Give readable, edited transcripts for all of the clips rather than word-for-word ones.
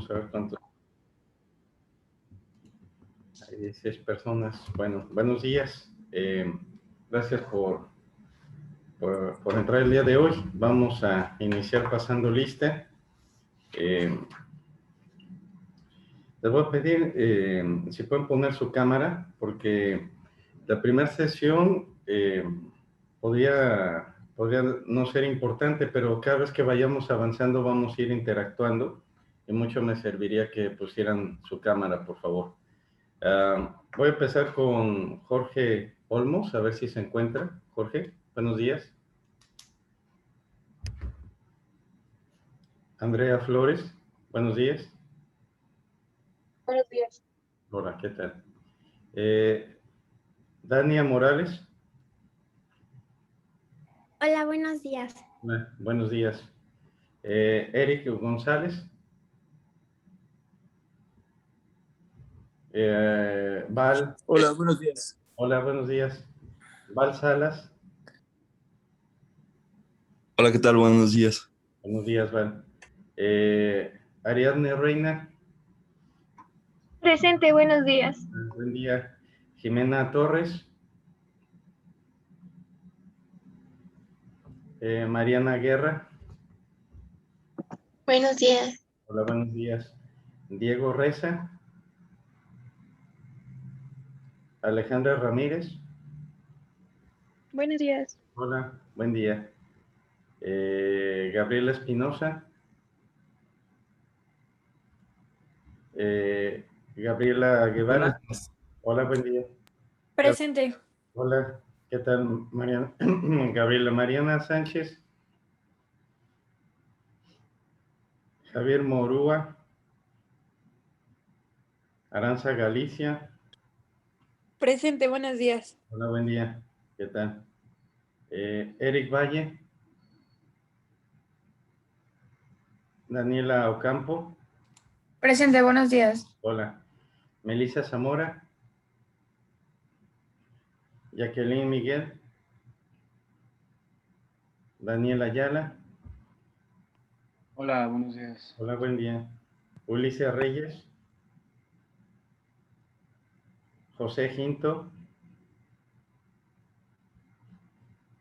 Vamos a ver cuántos. Hay 16 personas. Bueno, buenos días. Gracias por entrar el día de hoy. Vamos a iniciar pasando lista. Les voy a pedir si pueden poner su cámara, porque la primera sesión podría no ser importante, pero cada vez que vayamos avanzando vamos a ir interactuando y mucho me serviría que pusieran su cámara, por favor. Voy a empezar con Jorge Olmos, a ver si se encuentra. Jorge, buenos días. Andrea Flores, buenos días. Buenos días. Hola, ¿qué tal? Dania Morales. Hola, buenos días. Buenos días. Eric González. Val. Hola, buenos días. Hola, buenos días. Val Salas. Hola, ¿qué tal? Buenos días. Buenos días, Val. Ariadne Reina. Presente, buenos días. Buen día. Jimena Torres. Mariana Guerra. Buenos días. Hola, buenos días. Diego Reza. Alejandra Ramírez. Buenos días. Hola, buen día. Gabriela Espinosa. Gabriela Guevara. Hola, buen día. Presente. Hola, ¿qué tal, Mariana? Gabriela Mariana Sánchez. Javier Morúa. Aranza Galicia. Presente, buenos días. Hola, buen día. ¿Qué tal? Eric Valle. Daniela Ocampo. Presente, buenos días. Hola. Melissa Zamora. Jacqueline Miguel. Daniela Ayala. Hola, buenos días. Hola, buen día. Ulises Reyes. José Ginto.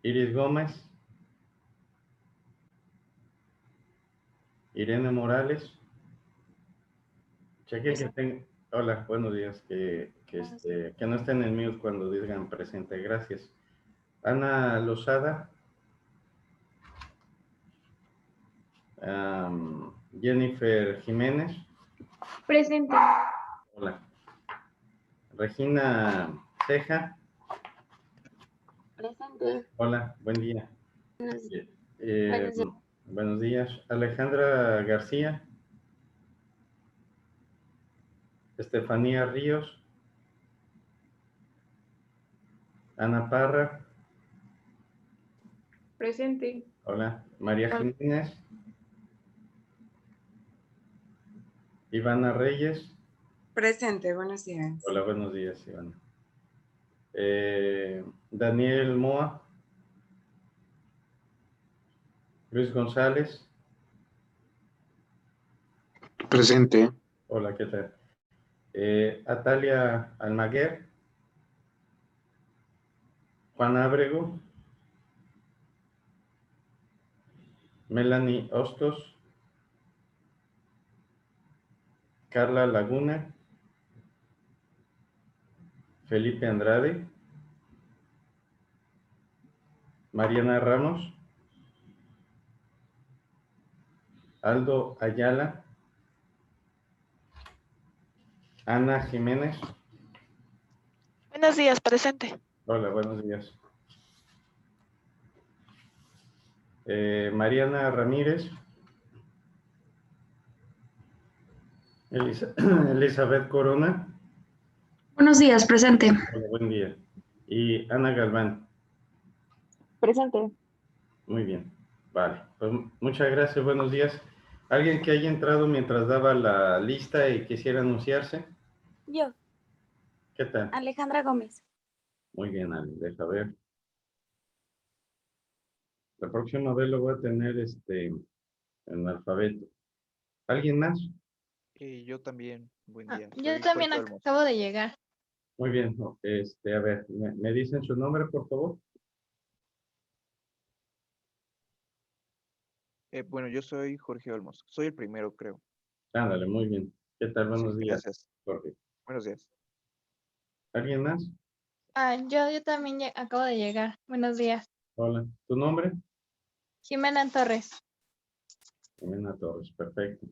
Iris Gómez. Irene Morales. Cheque que tenga. Hola, buenos días. Que no estén en mute cuando digan presente. Gracias. Ana Lozada. Jennifer Jiménez. Presente. Hola. Regina Ceja. Presente. Hola, buen día. Buenos días. Buenos días. Alejandra García. Estefanía Ríos. Ana Parra. Presente. Hola. María Jiménez. Ivana Reyes. Presente, buenos días. Hola, buenos días, Ivana. Daniel Moa. Luis González. Presente. Hola, ¿qué tal? Atalia Almaguer. Juan Ábrego. Melanie Hostos. Carla Laguna. Felipe Andrade. Mariana Ramos. Aldo Ayala. Ana Jiménez. Buenos días, presente. Hola, buenos días. Mariana Ramírez. Elizabeth Corona. Buenos días, presente. Hola, buen día. Y Ana Galván. Presente. Muy bien. Vale. Pues muchas gracias. Buenos días. ¿Alguien que haya entrado mientras daba la lista y quisiera anunciarse? Yo, ¿Qué tal? Alejandra Gómez. Muy bien, Ale. Deja ver. La próxima vez lo voy a tener en alfabeto. ¿Alguien más? Yo también, buen día. Yo Soy también Jorge Olmos. acabo de llegar. Muy bien. A ver, ¿me dicen su nombre, por favor? Bueno, yo soy Jorge Olmos. Soy el primero, creo. Ándale, muy bien. ¿Qué tal? Sí, Buenos días, gracias. Jorge. Buenos días. ¿Alguien más? Yo también acabo de llegar. Buenos días. Hola. ¿Tu nombre? Jimena Torres. Jimena Torres, perfecto.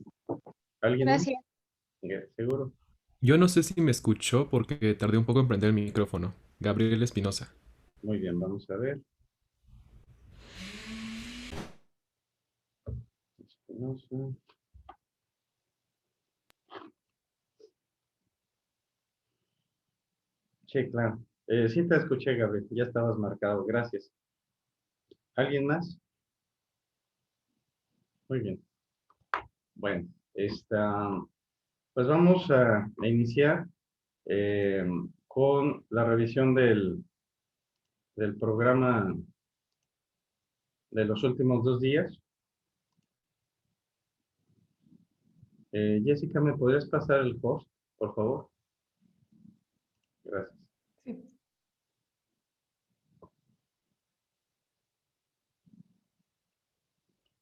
¿Alguien más? Gracias. ¿Seguro? Yo no sé si me escuchó porque tardé un poco en prender el micrófono. Gabriel Espinosa. Muy bien, vamos a ver. Espinosa. Sí, claro. Sí te escuché, Gabriel. Ya estabas marcado. Gracias. ¿Alguien más? Muy bien. Bueno, pues vamos a iniciar eh, con la revisión del programa de los últimos 2 días. Jessica, ¿me podrías pasar el host, por favor? Gracias.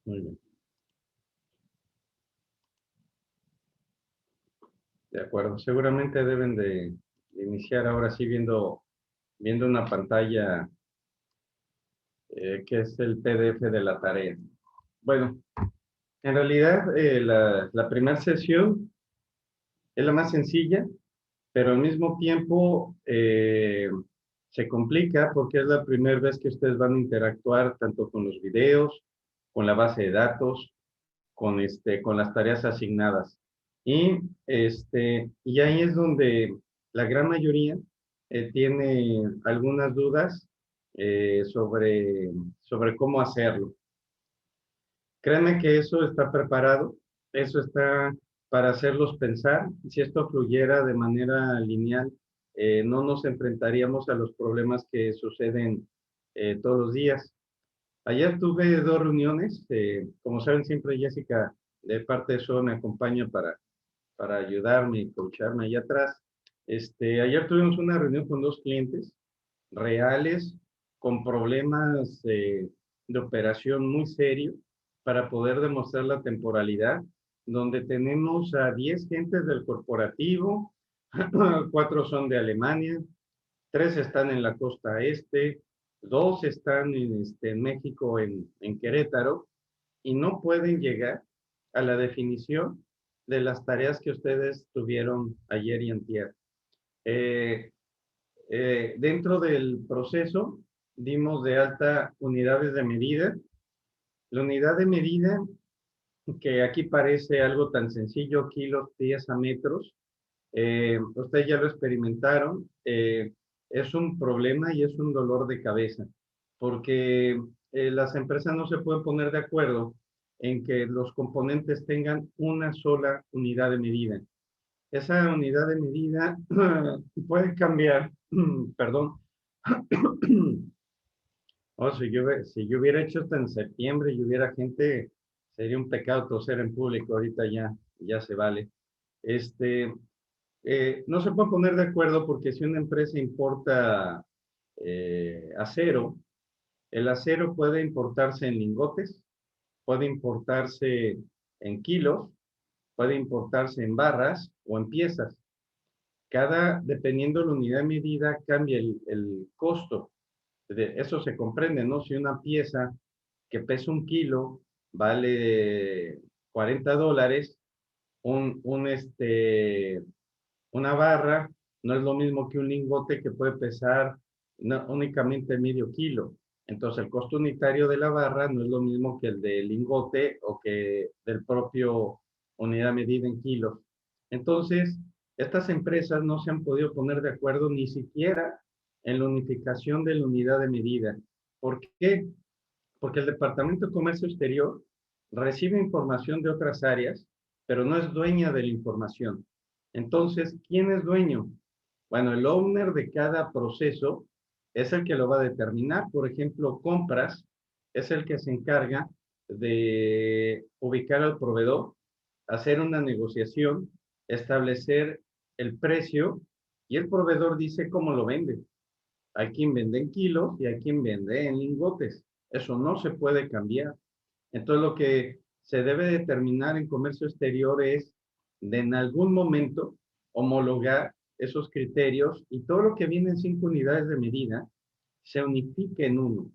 Muy bien. De acuerdo. Seguramente deben de iniciar ahora sí viendo una pantalla que es el PDF de la tarea. Bueno, en realidad la primera sesión es la más sencilla, pero al mismo tiempo se complica porque es la primera vez que ustedes van a interactuar tanto con los videos, con la base de datos, con las tareas asignadas. Y ahí es donde la gran mayoría tiene algunas dudas sobre cómo hacerlo. Créanme que eso está preparado, eso está para hacerlos pensar. Si esto fluyera de manera lineal, no nos enfrentaríamos a los problemas que suceden todos los días. Ayer tuve 2 reuniones, como saben siempre Jessica de parte de eso me acompaña para ayudarme y coacharme allá atrás. Ayer tuvimos una reunión con 2 clientes reales, con problemas de operación muy serios, para poder demostrar la temporalidad, donde tenemos a 10 gentes del corporativo, 4 son de Alemania, 3 están en la costa este, 2 están en México, en Querétaro, y no pueden llegar a la definición de las tareas que ustedes tuvieron ayer y antier. Dentro del proceso, dimos de alta unidades de medida. La unidad de medida, que aquí parece algo tan sencillo, kilos, pies a metros, ustedes ya lo experimentaron, es un problema y es un dolor de cabeza, porque las empresas no se pueden poner de acuerdo en que los componentes tengan una sola unidad de medida. Esa unidad de medida puede cambiar, perdón. Oh, si yo hubiera hecho esto en septiembre y hubiera gente, sería un pecado toser en público, ahorita ya se vale. No se puede poner de acuerdo porque si una empresa importa acero, el acero puede importarse en lingotes, puede importarse en kilos, puede importarse en barras o en piezas. Dependiendo de la unidad de medida, cambia el costo. Eso se comprende, ¿no? Si una pieza que pesa 1 kilo vale $40, una barra no es lo mismo que un lingote que puede pesar únicamente medio kilo. Entonces, el costo unitario de la barra no es lo mismo que el del lingote o que del propio unidad medida en kilos. Entonces, estas empresas no se han podido poner de acuerdo ni siquiera en la unificación de la unidad de medida. ¿Por qué? Porque el Departamento de Comercio Exterior recibe información de otras áreas, pero no es dueña de la información. Entonces, ¿quién es dueño? Bueno, el owner de cada proceso es el que lo va a determinar. Por ejemplo, compras es el que se encarga de ubicar al proveedor, hacer una negociación, establecer el precio y el proveedor dice cómo lo vende. Hay quien vende en kilos y hay quien vende en lingotes. Eso no se puede cambiar. Entonces, lo que se debe determinar en comercio exterior es de en algún momento homologar esos criterios y todo lo que viene en 5 unidades de medida se unifique en uno.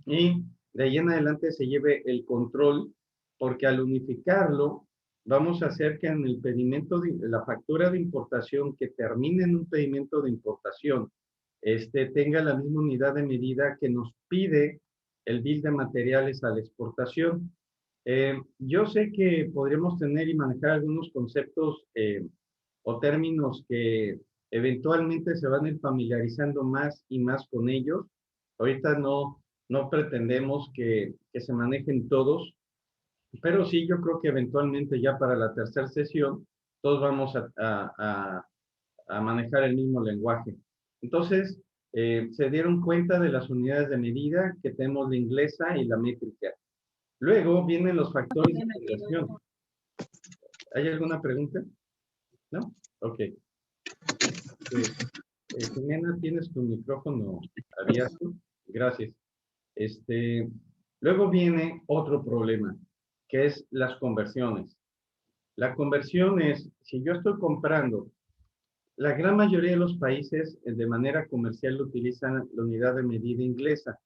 Y de ahí en adelante se lleve el control, porque al unificarlo, vamos a hacer que en el pedimento de la factura de importación que termine en un pedimento de importación, tenga la misma unidad de medida que nos pide el bill de materiales a la exportación. Yo sé que podríamos tener y manejar algunos conceptos o términos que eventualmente se van a ir familiarizando más y más con ellos. Ahorita no pretendemos que se manejen todos, pero sí yo creo que eventualmente ya para la tercera sesión todos vamos a manejar el mismo lenguaje. Entonces, se dieron cuenta de las unidades de medida que tenemos la inglesa y la métrica. Luego vienen los factores de integración. ¿Hay alguna pregunta? ¿No? Ok. Jimena, ¿tienes tu micrófono abierto? Gracias. Luego viene otro problema, que es las conversiones. La conversión es, si yo estoy comprando, la gran mayoría de los países de manera comercial utilizan la unidad de medida inglesa.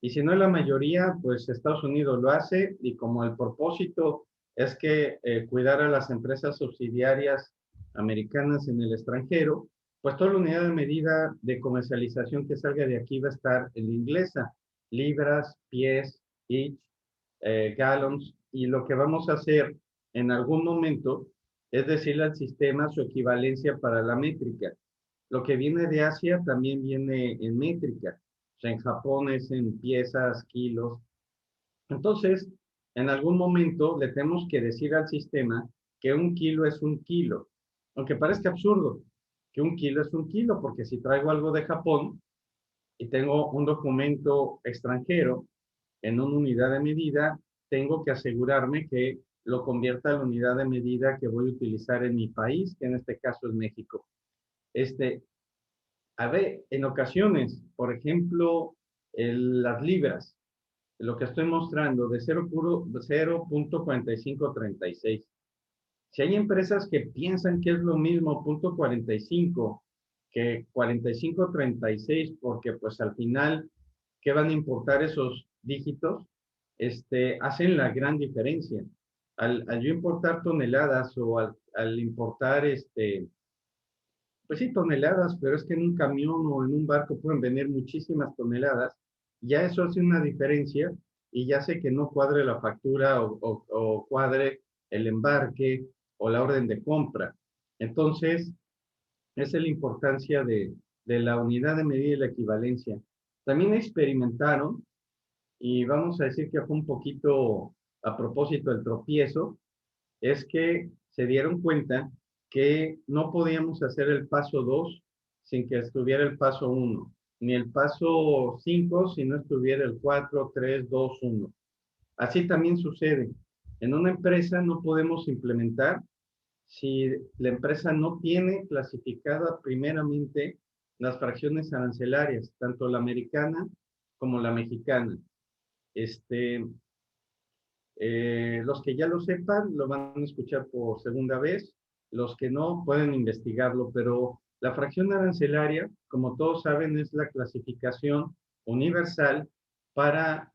Y si no es la mayoría, pues Estados Unidos lo hace y como el propósito es que cuidar a las empresas subsidiarias americanas en el extranjero, pues toda la unidad de medida de comercialización que salga de aquí va a estar en la inglesa. Libras, pies, each, gallons. Y lo que vamos a hacer en algún momento es decirle al sistema su equivalencia para la métrica. Lo que viene de Asia también viene en métrica. O sea, en Japón es en piezas, kilos. Entonces, en algún momento le tenemos que decir al sistema que un kilo es un kilo. Aunque parezca absurdo, que un kilo es un kilo, porque si traigo algo de Japón y tengo un documento extranjero en una unidad de medida, tengo que asegurarme que lo convierta a la unidad de medida que voy a utilizar en mi país, que en este caso es México. A ver, en ocasiones, por ejemplo, las libras, lo que estoy mostrando de 0.4536. Si hay empresas que piensan que es lo mismo 0.45 que 4536, porque pues al final, ¿qué van a importar esos dígitos? Hacen la gran diferencia. Al yo importar toneladas o al importar pues sí, toneladas, pero es que en un camión o en un barco pueden venir muchísimas toneladas. Ya eso hace una diferencia y ya sé que no cuadre la factura o cuadre el embarque o la orden de compra. Entonces, esa es la importancia de la unidad de medida y la equivalencia. También experimentaron, y vamos a decir que fue un poquito a propósito del tropiezo, es que se dieron cuenta que no podíamos hacer el paso 2 sin que estuviera el paso 1, ni el paso 5 si no estuviera el 4, 3, 2, 1. Así también sucede. En una empresa no podemos implementar si la empresa no tiene clasificada primeramente las fracciones arancelarias, tanto la americana como la mexicana. Los que ya lo sepan lo van a escuchar por segunda vez, los que no pueden investigarlo, pero la fracción arancelaria, como todos saben, es la clasificación universal para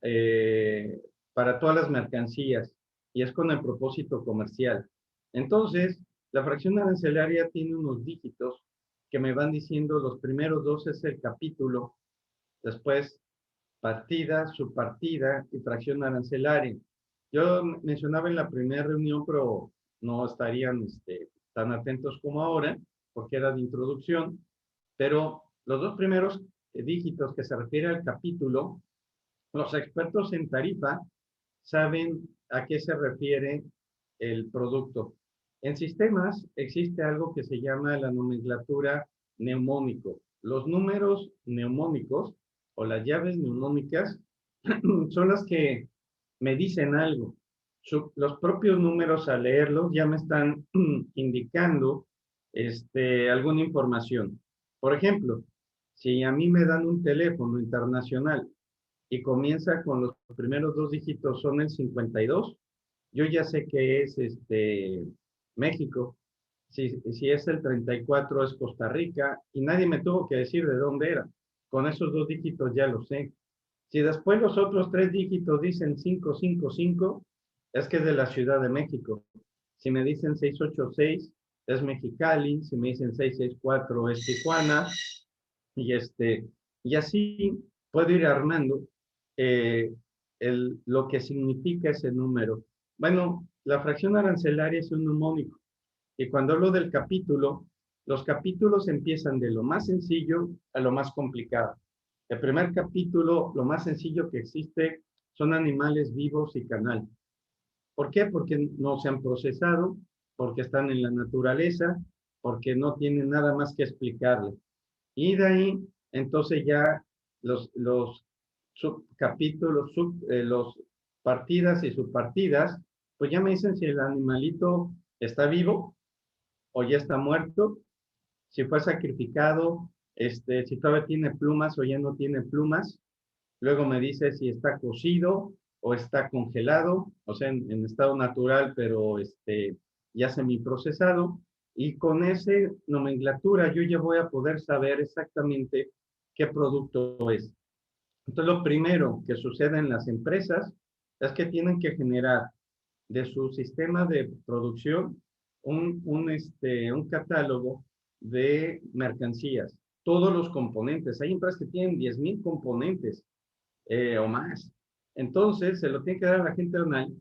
todas las mercancías y es con el propósito comercial. Entonces, la fracción arancelaria tiene unos dígitos que me van diciendo los primeros dos es el capítulo, después partida, subpartida y fracción arancelaria. Yo mencionaba en la primera reunión, pero no estarían tan atentos como ahora, porque era de introducción, pero los dos primeros dígitos que se refiere al capítulo, los expertos en tarifa saben a qué se refiere el producto. En sistemas existe algo que se llama la nomenclatura neumónico. Los números neumónicos o las llaves neumónicas son las que me dicen algo. Los propios números al leerlos ya me están indicando alguna información. Por ejemplo, si a mí me dan un teléfono internacional y comienza con los primeros dos dígitos son el 52, yo ya sé que es México. Si es el 34 es Costa Rica y nadie me tuvo que decir de dónde era. Con esos dos dígitos ya lo sé. Si después los otros tres dígitos dicen 555, es que es de la Ciudad de México. Si me dicen 686, es Mexicali. Si me dicen 664, es Tijuana. Y, y así puedo ir armando lo que significa ese número. Bueno, la fracción arancelaria es un mnemónico. Y cuando hablo del capítulo, los capítulos empiezan de lo más sencillo a lo más complicado. El primer capítulo, lo más sencillo que existe, son animales vivos y canal. ¿Por qué? Porque no se han procesado, porque están en la naturaleza, porque no tienen nada más que explicarle. Y de ahí, entonces ya los subcapítulos, los partidas y subpartidas, pues ya me dicen si el animalito está vivo o ya está muerto, si fue sacrificado, si todavía tiene plumas o ya no tiene plumas. Luego me dice si está cocido o está congelado, o sea, en estado natural, pero ya semiprocesado. Y con esa nomenclatura yo ya voy a poder saber exactamente qué producto es. Entonces, lo primero que sucede en las empresas es que tienen que generar de su sistema de producción un catálogo de mercancías, todos los componentes. Hay empresas que tienen 10,000 componentes o más. Entonces, se lo tiene que dar a la gente online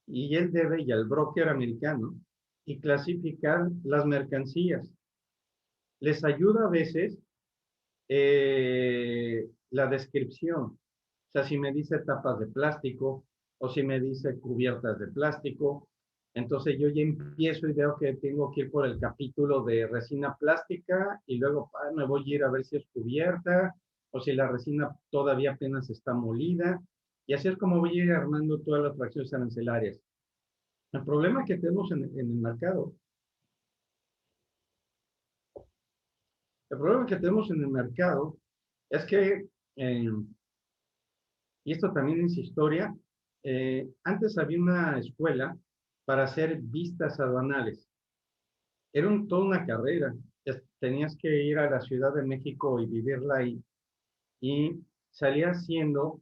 y él debe, y al broker americano, y clasificar las mercancías. Les ayuda a veces la descripción. O sea, si me dice tapas de plástico o si me dice cubiertas de plástico, entonces yo ya empiezo y veo que tengo que ir por el capítulo de resina plástica y luego me voy a ir a ver si es cubierta o si la resina todavía apenas está molida. Y así es como voy a ir armando todas las fracciones arancelarias. El problema que tenemos en el mercado, es que, y esto también es historia, antes había una escuela para hacer vistas aduanales. Era toda una carrera. Tenías que ir a la Ciudad de México y vivirla ahí. Y salías siendo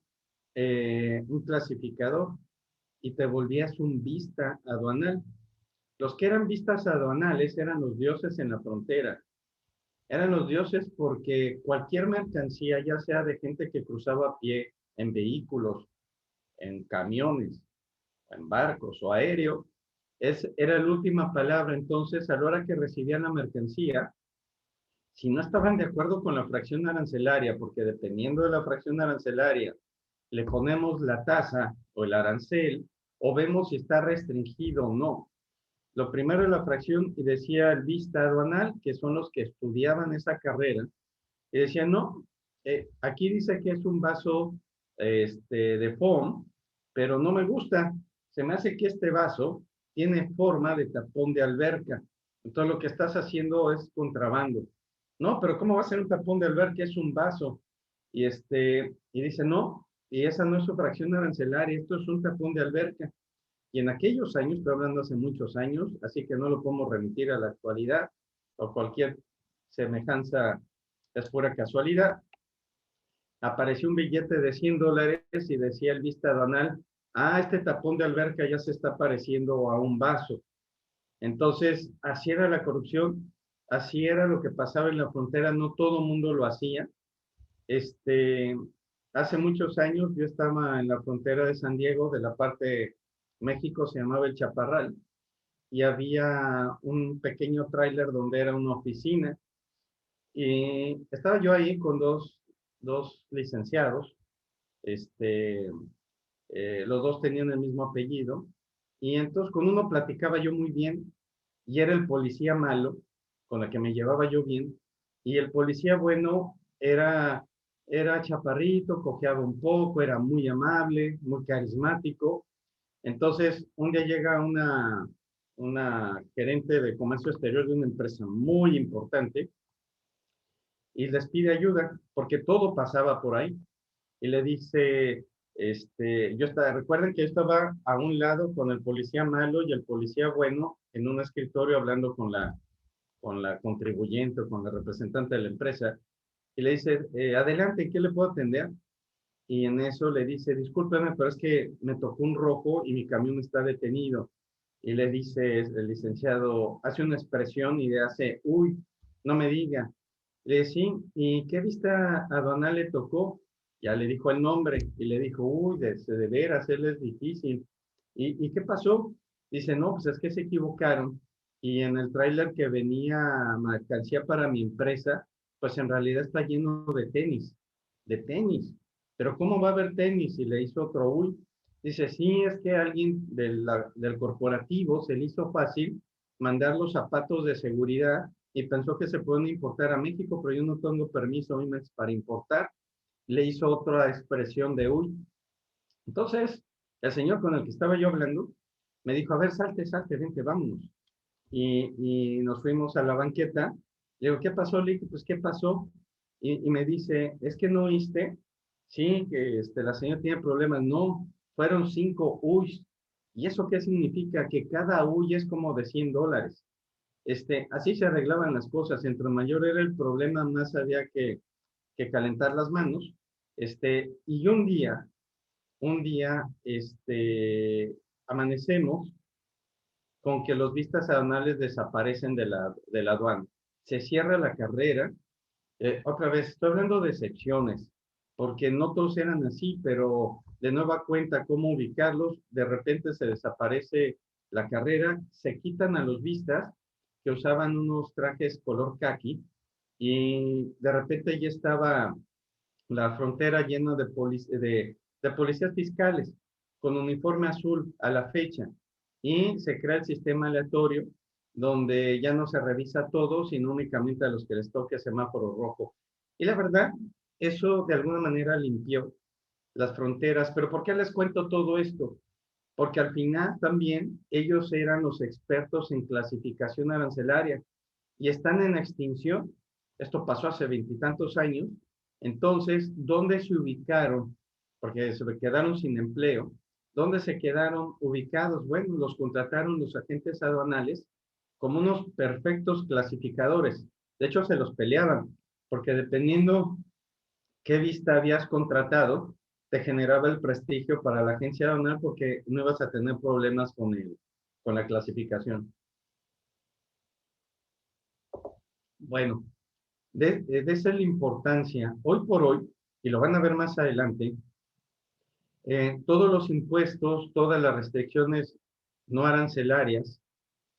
un clasificador y te volvías un vista aduanal. Los que eran vistas aduanales eran los dioses en la frontera. Eran los dioses porque cualquier mercancía, ya sea de gente que cruzaba a pie, en vehículos, en camiones, en barcos o aéreo, era la última palabra. Entonces, a la hora que recibían la mercancía, si no estaban de acuerdo con la fracción arancelaria, porque dependiendo de la fracción arancelaria, le ponemos la tasa o el arancel, o vemos si está restringido o no. Lo primero es la fracción, y decía el vista aduanal, que son los que estudiaban esa carrera, y decían, no, aquí dice que es un vaso de foam, pero no me gusta. Se me hace que este vaso tiene forma de tapón de alberca. Entonces lo que estás haciendo es contrabando. No, pero ¿cómo va a ser un tapón de alberca? Es un vaso. Y dice, no, y esa no es su fracción arancelaria, esto es un tapón de alberca. Y en aquellos años, estoy hablando hace muchos años, así que no lo podemos remitir a la actualidad, o cualquier semejanza es pura casualidad. Apareció un billete de $100 y decía el vista aduanal, este tapón de alberca ya se está pareciendo a un vaso. Entonces, así era la corrupción, así era lo que pasaba en la frontera, no todo el mundo lo hacía. Hace muchos años yo estaba en la frontera de San Diego, de la parte México, se llamaba El Chaparral, y había un pequeño tráiler donde era una oficina, y estaba yo ahí con dos licenciados, los dos tenían el mismo apellido, y entonces con uno platicaba yo muy bien, y era el policía malo, con el que me llevaba yo bien, y el policía bueno era chaparrito, cojeaba un poco, era muy amable, muy carismático, Entonces, un día llega una gerente de comercio exterior de una empresa muy importante y les pide ayuda porque todo pasaba por ahí. Y le dice, recuerden que yo estaba a un lado con el policía malo y el policía bueno en un escritorio hablando con la contribuyente o con la representante de la empresa. Y le dice, adelante, ¿en qué le puedo atender? Y en eso le dice, discúlpeme, pero es que me tocó un rojo y mi camión está detenido. Y le dice el licenciado, hace una expresión y le hace, uy, no me diga. Le dice, sí, ¿y qué vista aduanal le tocó? Ya le dijo el nombre y le dijo, uy, de veras, él es difícil. ¿Y qué pasó? Dice, no, pues es que se equivocaron y en el tráiler que venía mercancía para mi empresa, pues en realidad está lleno de tenis. Pero ¿cómo va a haber tenis? Y le hizo otro uy. Dice, sí, es que alguien del corporativo se le hizo fácil mandar los zapatos de seguridad y pensó que se pueden importar a México, pero yo no tengo permiso para importar. Le hizo otra expresión de uy. Entonces, el señor con el que estaba yo hablando me dijo, a ver, salte, vente, vámonos. Y nos fuimos a la banqueta. Le digo, ¿qué pasó, Lick? Pues, ¿qué pasó? Y me dice, es que no oíste, sí, que la señora tiene problemas. No, fueron 5 uys. ¿Y eso qué significa? Que cada uy es como de $100. Así se arreglaban las cosas. Entre mayor era el problema, más había que calentar las manos. Y un día, amanecemos con que los vistas aduanales desaparecen de la aduana. Se cierra la carrera. Otra vez, estoy hablando de excepciones, porque no todos eran así, pero de nueva cuenta cómo ubicarlos. De repente se desaparece la carrera, se quitan a los vistas que usaban unos trajes color caqui y de repente ya estaba la frontera llena de policías fiscales con uniforme azul a la fecha y se crea el sistema aleatorio donde ya no se revisa todo, sino únicamente a los que les toque semáforo rojo. Y la verdad, eso de alguna manera limpió las fronteras. Pero ¿por qué les cuento todo esto? Porque al final también ellos eran los expertos en clasificación arancelaria y están en extinción. Esto pasó hace 20 y tantos años. Entonces, ¿dónde se ubicaron? Porque se quedaron sin empleo. ¿Dónde se quedaron ubicados? Bueno, los contrataron los agentes aduanales como unos perfectos clasificadores. De hecho, se los peleaban, porque dependiendo qué vista habías contratado, te generaba el prestigio para la agencia aduanal porque no ibas a tener problemas con la clasificación. Bueno, de esa es la importancia. Hoy por hoy, y lo van a ver más adelante, todos los impuestos, todas las restricciones no arancelarias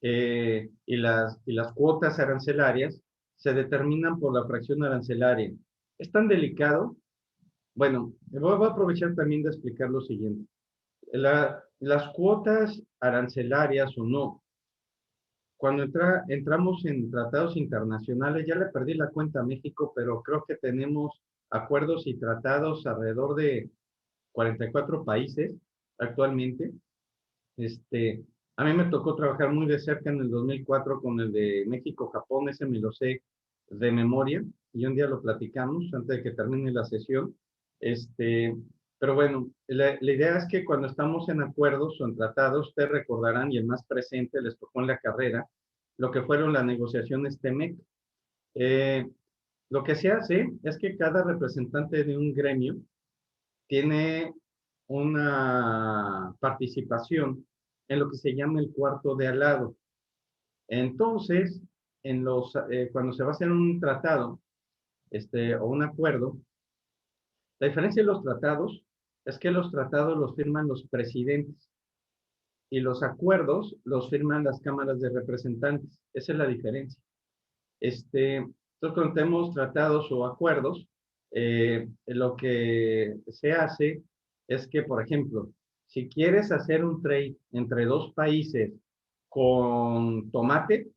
y las cuotas arancelarias se determinan por la fracción arancelaria. Es tan delicado. Bueno, voy a aprovechar también de explicar lo siguiente. Las cuotas arancelarias o no, cuando entramos en tratados internacionales, ya le perdí la cuenta a México, pero creo que tenemos acuerdos y tratados alrededor de 44 países actualmente. A mí me tocó trabajar muy de cerca en el 2004 con el de México-Japón, ese me lo sé de memoria, y un día lo platicamos antes de que termine la sesión. Pero bueno, la idea es que cuando estamos en acuerdos o en tratados, ustedes recordarán, y el más presente les tocó en la carrera, lo que fueron las negociaciones TEMEC. Lo que se hace es que cada representante de un gremio tiene una participación en lo que se llama el cuarto de al lado. Entonces, cuando se va a hacer un tratado o un acuerdo, la diferencia de los tratados es que los tratados los firman los presidentes y los acuerdos los firman las cámaras de representantes. Esa es la diferencia. Entonces, cuando tenemos tratados o acuerdos, lo que se hace es que, por ejemplo, si quieres hacer un trade entre dos países con tomates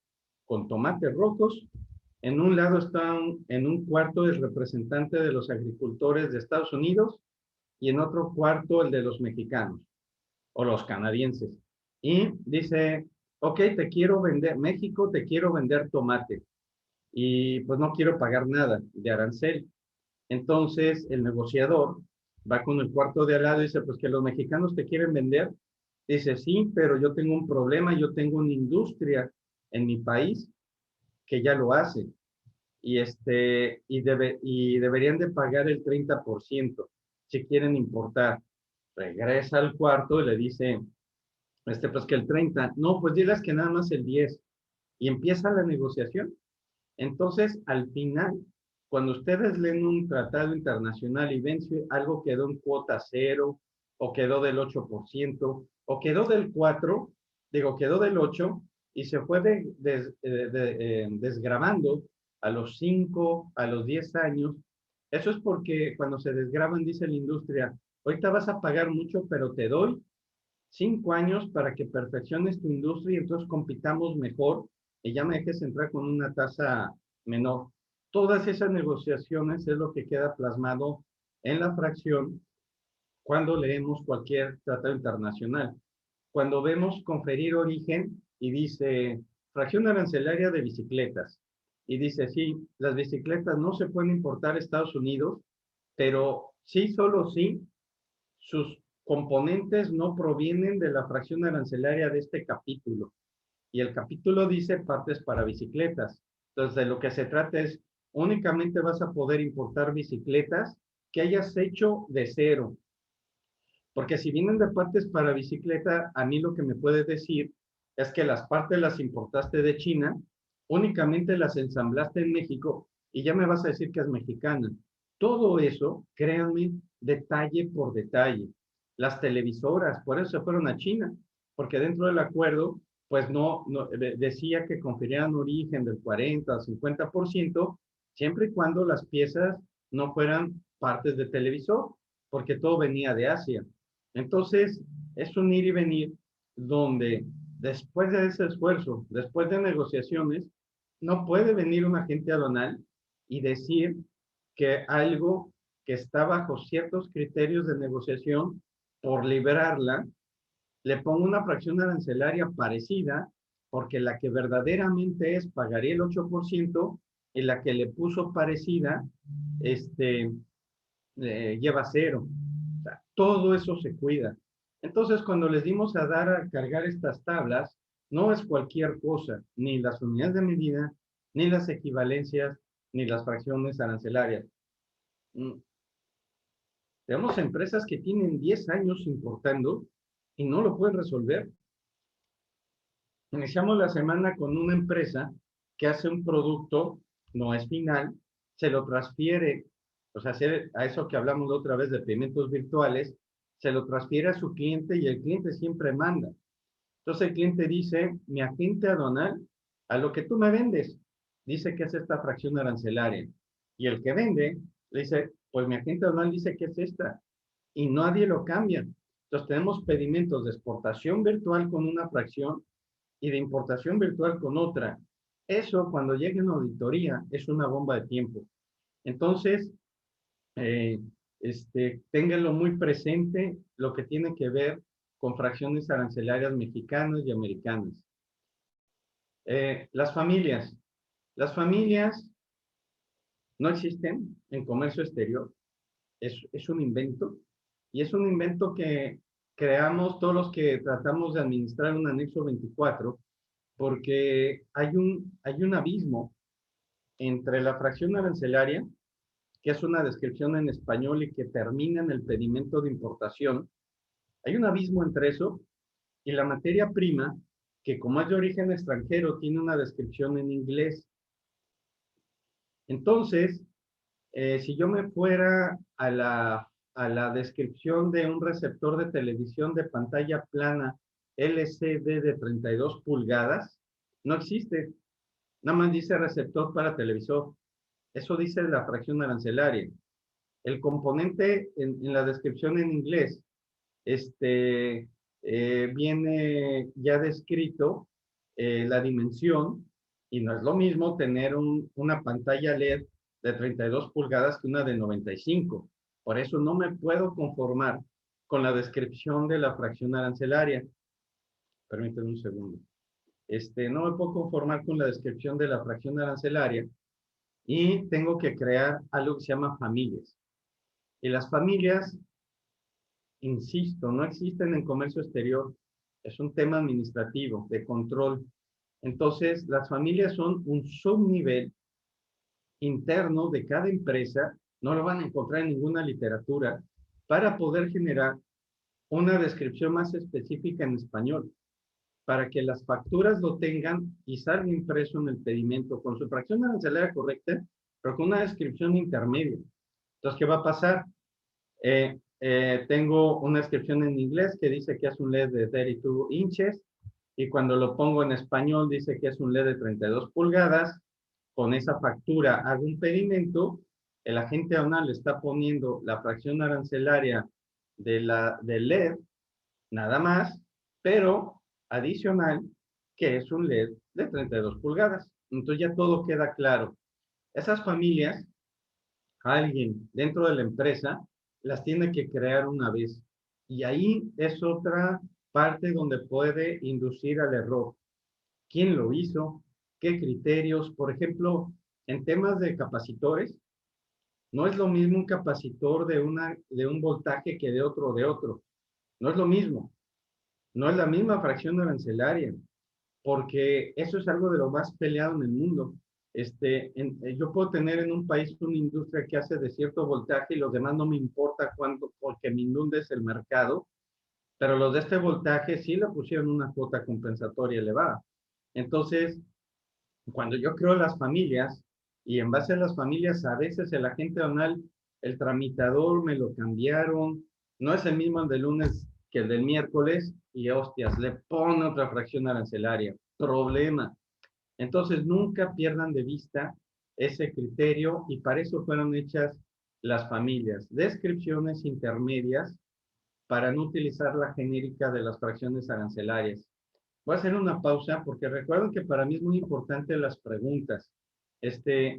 rojos, en un lado está en un cuarto el representante de los agricultores de Estados Unidos y en otro cuarto el de los mexicanos. o los canadienses. Y dice, ok, te quiero vender, México, te quiero vender tomate. Y pues no quiero pagar nada de arancel. Entonces el negociador va con el cuarto de al lado y dice, pues que los mexicanos te quieren vender. Dice, sí, pero yo tengo un problema, yo tengo una industria en mi país que ya lo hace. Y deberían de pagar el 30% si quieren importar. Regresa al cuarto y le dice, pues que el 30, no, pues diles que nada más el 10. Y empieza la negociación. Entonces, al final, cuando ustedes leen un tratado internacional y ven si algo quedó en cuota cero, o quedó del 8%, o quedó del 4, quedó del 8, y se fue desgravando a los 5, a los 10 años, eso es porque cuando se desgravan, dice la industria, ahorita vas a pagar mucho, pero te doy 5 años para que perfecciones tu industria y entonces compitamos mejor y ya me dejes entrar con una tasa menor. Todas esas negociaciones es lo que queda plasmado en la fracción cuando leemos cualquier tratado internacional. Cuando vemos conferir origen y dice fracción arancelaria de bicicletas y dice, sí, las bicicletas no se pueden importar a Estados Unidos, pero sí, solo sí, sus componentes no provienen de la fracción arancelaria de este capítulo. Y el capítulo dice partes para bicicletas. Entonces, de lo que se trata es, únicamente vas a poder importar bicicletas que hayas hecho de cero. Porque si vienen de partes para bicicleta, a mí lo que me puedes decir es que las partes las importaste de China, únicamente las ensamblaste en México y ya me vas a decir que es mexicana. Todo eso, créanme, detalle por detalle. Las televisoras, por eso se fueron a China, porque dentro del acuerdo, pues decía que conferían origen del 40 al 50%, siempre y cuando las piezas no fueran partes de televisor, porque todo venía de Asia. Entonces, es un ir y venir donde después de ese esfuerzo, después de negociaciones, no puede venir un agente aduanal y decir que algo que está bajo ciertos criterios de negociación, por liberarla, le pongo una fracción arancelaria parecida, porque la que verdaderamente es pagaría el 8% y la que le puso parecida lleva 0. O sea, todo eso se cuida. Entonces, cuando les dimos a cargar estas tablas, no es cualquier cosa, ni las unidades de medida, ni las equivalencias, ni las fracciones arancelarias. Tenemos empresas que tienen 10 años importando y no lo pueden resolver. Iniciamos la semana con una empresa que hace un producto, no es final, se lo transfiere, o sea, a eso que hablamos la otra vez de pagamentos virtuales, se lo transfiere a su cliente y el cliente siempre manda. Entonces el cliente dice, mi agente aduanal, a lo que tú me vendes, dice que es esta fracción arancelaria. Y el que vende, le dice, pues mi agente aduanal dice que es esta. Y nadie lo cambia. Entonces tenemos pedimentos de exportación virtual con una fracción y de importación virtual con otra. Eso, cuando llegue en auditoría, es una bomba de tiempo. Entonces, ténganlo muy presente lo que tiene que ver con fracciones arancelarias mexicanas y americanas. Las familias no existen en comercio exterior, es un invento, y es un invento que creamos todos los que tratamos de administrar un anexo 24, porque hay un abismo entre la fracción arancelaria, que es una descripción en español y que termina en el pedimento de importación. Hay un abismo entre eso y la materia prima, que como es de origen extranjero, tiene una descripción en inglés. Entonces, si yo me fuera a la descripción de un receptor de televisión de pantalla plana LCD de 32 pulgadas, no existe. Nada más dice receptor para televisor. Eso dice la fracción arancelaria. El componente en la descripción en inglés viene ya descrito la dimensión, y no es lo mismo tener una pantalla LED de 32 pulgadas que una de 95. Por eso no me puedo conformar con la descripción de la fracción arancelaria. Permítanme un segundo. No me puedo conformar con la descripción de la fracción arancelaria y tengo que crear algo que se llama familias. Y las familias, insisto, no existen en comercio exterior. Es un tema administrativo, de control. Entonces, las familias son un subnivel interno de cada empresa, no lo van a encontrar en ninguna literatura, para poder generar una descripción más específica en español, para que las facturas lo tengan y salga impreso en el pedimento con su fracción arancelaria correcta, pero con una descripción intermedia. Entonces, ¿qué va a pasar? Tengo una descripción en inglés que dice que es un LED de 32 inches y cuando lo pongo en español dice que es un LED de 32 pulgadas. Con esa factura hago un pedimento, el agente aduanal le está poniendo la fracción arancelaria del LED, nada más, pero adicional que es un LED de 32 pulgadas. Entonces ya todo queda claro. Esas familias, alguien dentro de la empresa las tiene que crear una vez. Y ahí es otra parte donde puede inducir al error. ¿Quién lo hizo? ¿Qué criterios? Por ejemplo, en temas de capacitores, no es lo mismo un capacitor de un voltaje que de otro. No es lo mismo. No es la misma fracción arancelaria, porque eso es algo de lo más peleado en el mundo. Yo puedo tener en un país una industria que hace de cierto voltaje y los demás no me importa cuánto, porque me inundes el mercado, pero los de este voltaje sí le pusieron una cuota compensatoria elevada. Entonces, cuando yo creo las familias, y en base a las familias, a veces el agente aduanal, el tramitador me lo cambiaron, no es el mismo el del lunes que el del miércoles, y hostias, le pone otra fracción arancelaria. Problema. Entonces, nunca pierdan de vista ese criterio y para eso fueron hechas las familias. Descripciones intermedias para no utilizar la genérica de las fracciones arancelarias. Voy a hacer una pausa porque recuerden que para mí es muy importante las preguntas.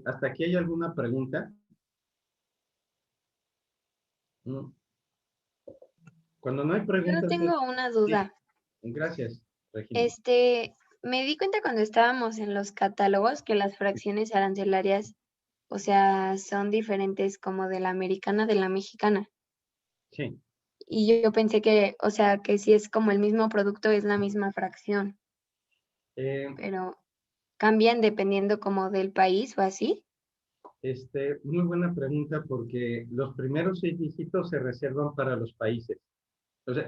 ¿Hasta aquí hay alguna pregunta? Cuando no hay Yo preguntas... tengo una duda. Sí. Gracias, Regina. Me di cuenta cuando estábamos en los catálogos que las fracciones arancelarias, o sea, son diferentes como de la americana de la mexicana. Sí. Y yo pensé que, o sea, que si es como el mismo producto es la misma fracción, pero cambian dependiendo como del país o así. Muy buena pregunta porque los primeros 6 dígitos se reservan para los países. O sea,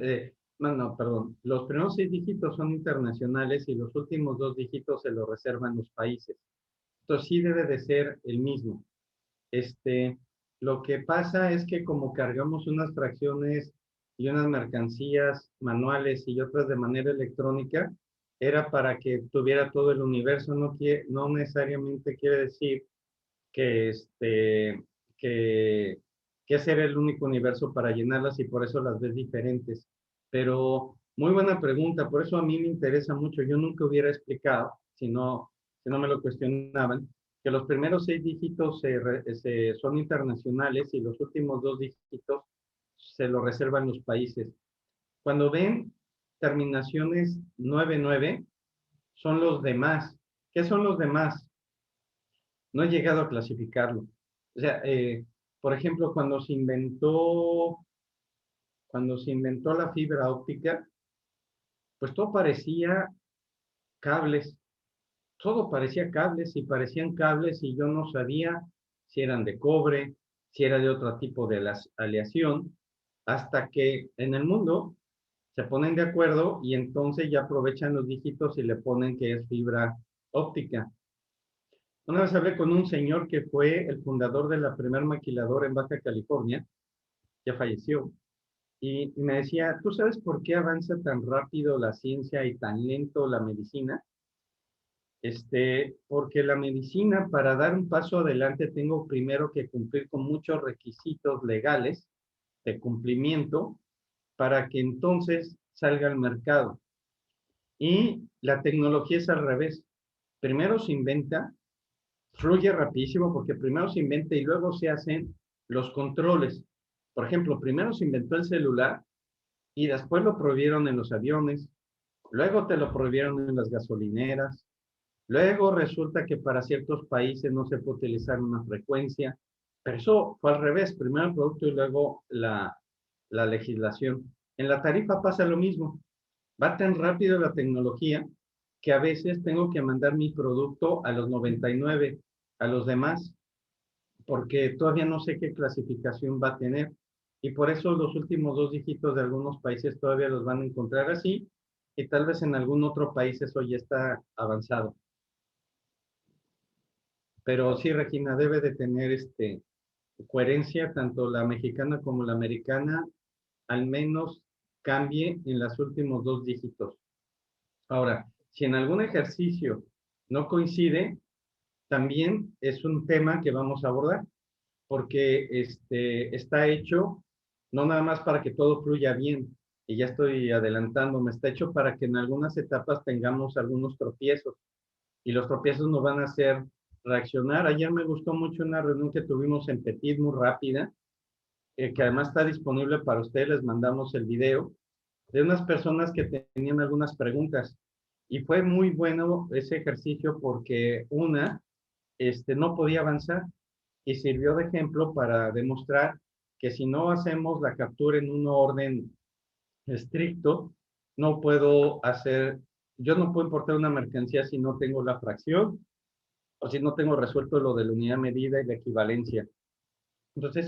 perdón. Los primeros 6 dígitos son internacionales y los últimos 2 dígitos se los reservan los países. Entonces sí debe de ser el mismo. Lo que pasa es que como cargamos unas fracciones y unas mercancías manuales y otras de manera electrónica, era para que tuviera todo el universo, no necesariamente quiere decir que ese era el único universo para llenarlas y por eso las ves diferentes. Pero muy buena pregunta, por eso a mí me interesa mucho. Yo nunca hubiera explicado, si no me lo cuestionaban, que los primeros 6 dígitos son internacionales y los últimos 2 dígitos se lo reservan los países. Cuando ven terminaciones 99, son los demás. ¿Qué son los demás? No he llegado a clasificarlo. O sea, por ejemplo, cuando se inventó la fibra óptica, pues todo parecía cables. Todo parecía cables y parecían cables y yo no sabía si eran de cobre, si era de otro tipo de aleación, hasta que en el mundo se ponen de acuerdo y entonces ya aprovechan los dígitos y le ponen que es fibra óptica. Una vez hablé con un señor que fue el fundador de la primera maquiladora en Baja California, ya falleció, y me decía, ¿tú sabes por qué avanza tan rápido la ciencia y tan lento la medicina? Porque la medicina, para dar un paso adelante, tengo primero que cumplir con muchos requisitos legales de cumplimiento para que entonces salga al mercado. Y la tecnología es al revés. Primero se inventa, fluye rapidísimo porque primero se inventa y luego se hacen los controles. Por ejemplo, primero se inventó el celular y después lo prohibieron en los aviones, luego te lo prohibieron en las gasolineras, luego resulta que para ciertos países no se puede utilizar una frecuencia, pero eso fue al revés, primero el producto y luego la legislación. En la tarifa pasa lo mismo, va tan rápido la tecnología que a veces tengo que mandar mi producto a los 99, a los demás, porque todavía no sé qué clasificación va a tener. Y por eso los últimos 2 dígitos de algunos países todavía los van a encontrar así, y tal vez en algún otro país eso ya está avanzado. Pero sí, Regina, debe de tener coherencia, tanto la mexicana como la americana, al menos cambie en los últimos 2 dígitos. Ahora, si en algún ejercicio no coincide, también es un tema que vamos a abordar, porque está hecho no nada más para que todo fluya bien, y ya estoy adelantándome, está hecho para que en algunas etapas tengamos algunos tropiezos, y los tropiezos nos van a hacer reaccionar. Ayer me gustó mucho una reunión que tuvimos en Petit, muy rápida, que además está disponible para ustedes, les mandamos el video, de unas personas que tenían algunas preguntas, y fue muy bueno ese ejercicio porque una no podía avanzar, y sirvió de ejemplo para demostrar que si no hacemos la captura en un orden estricto, no puedo hacer, yo no puedo importar una mercancía si no tengo la fracción o si no tengo resuelto lo de la unidad medida y la equivalencia. Entonces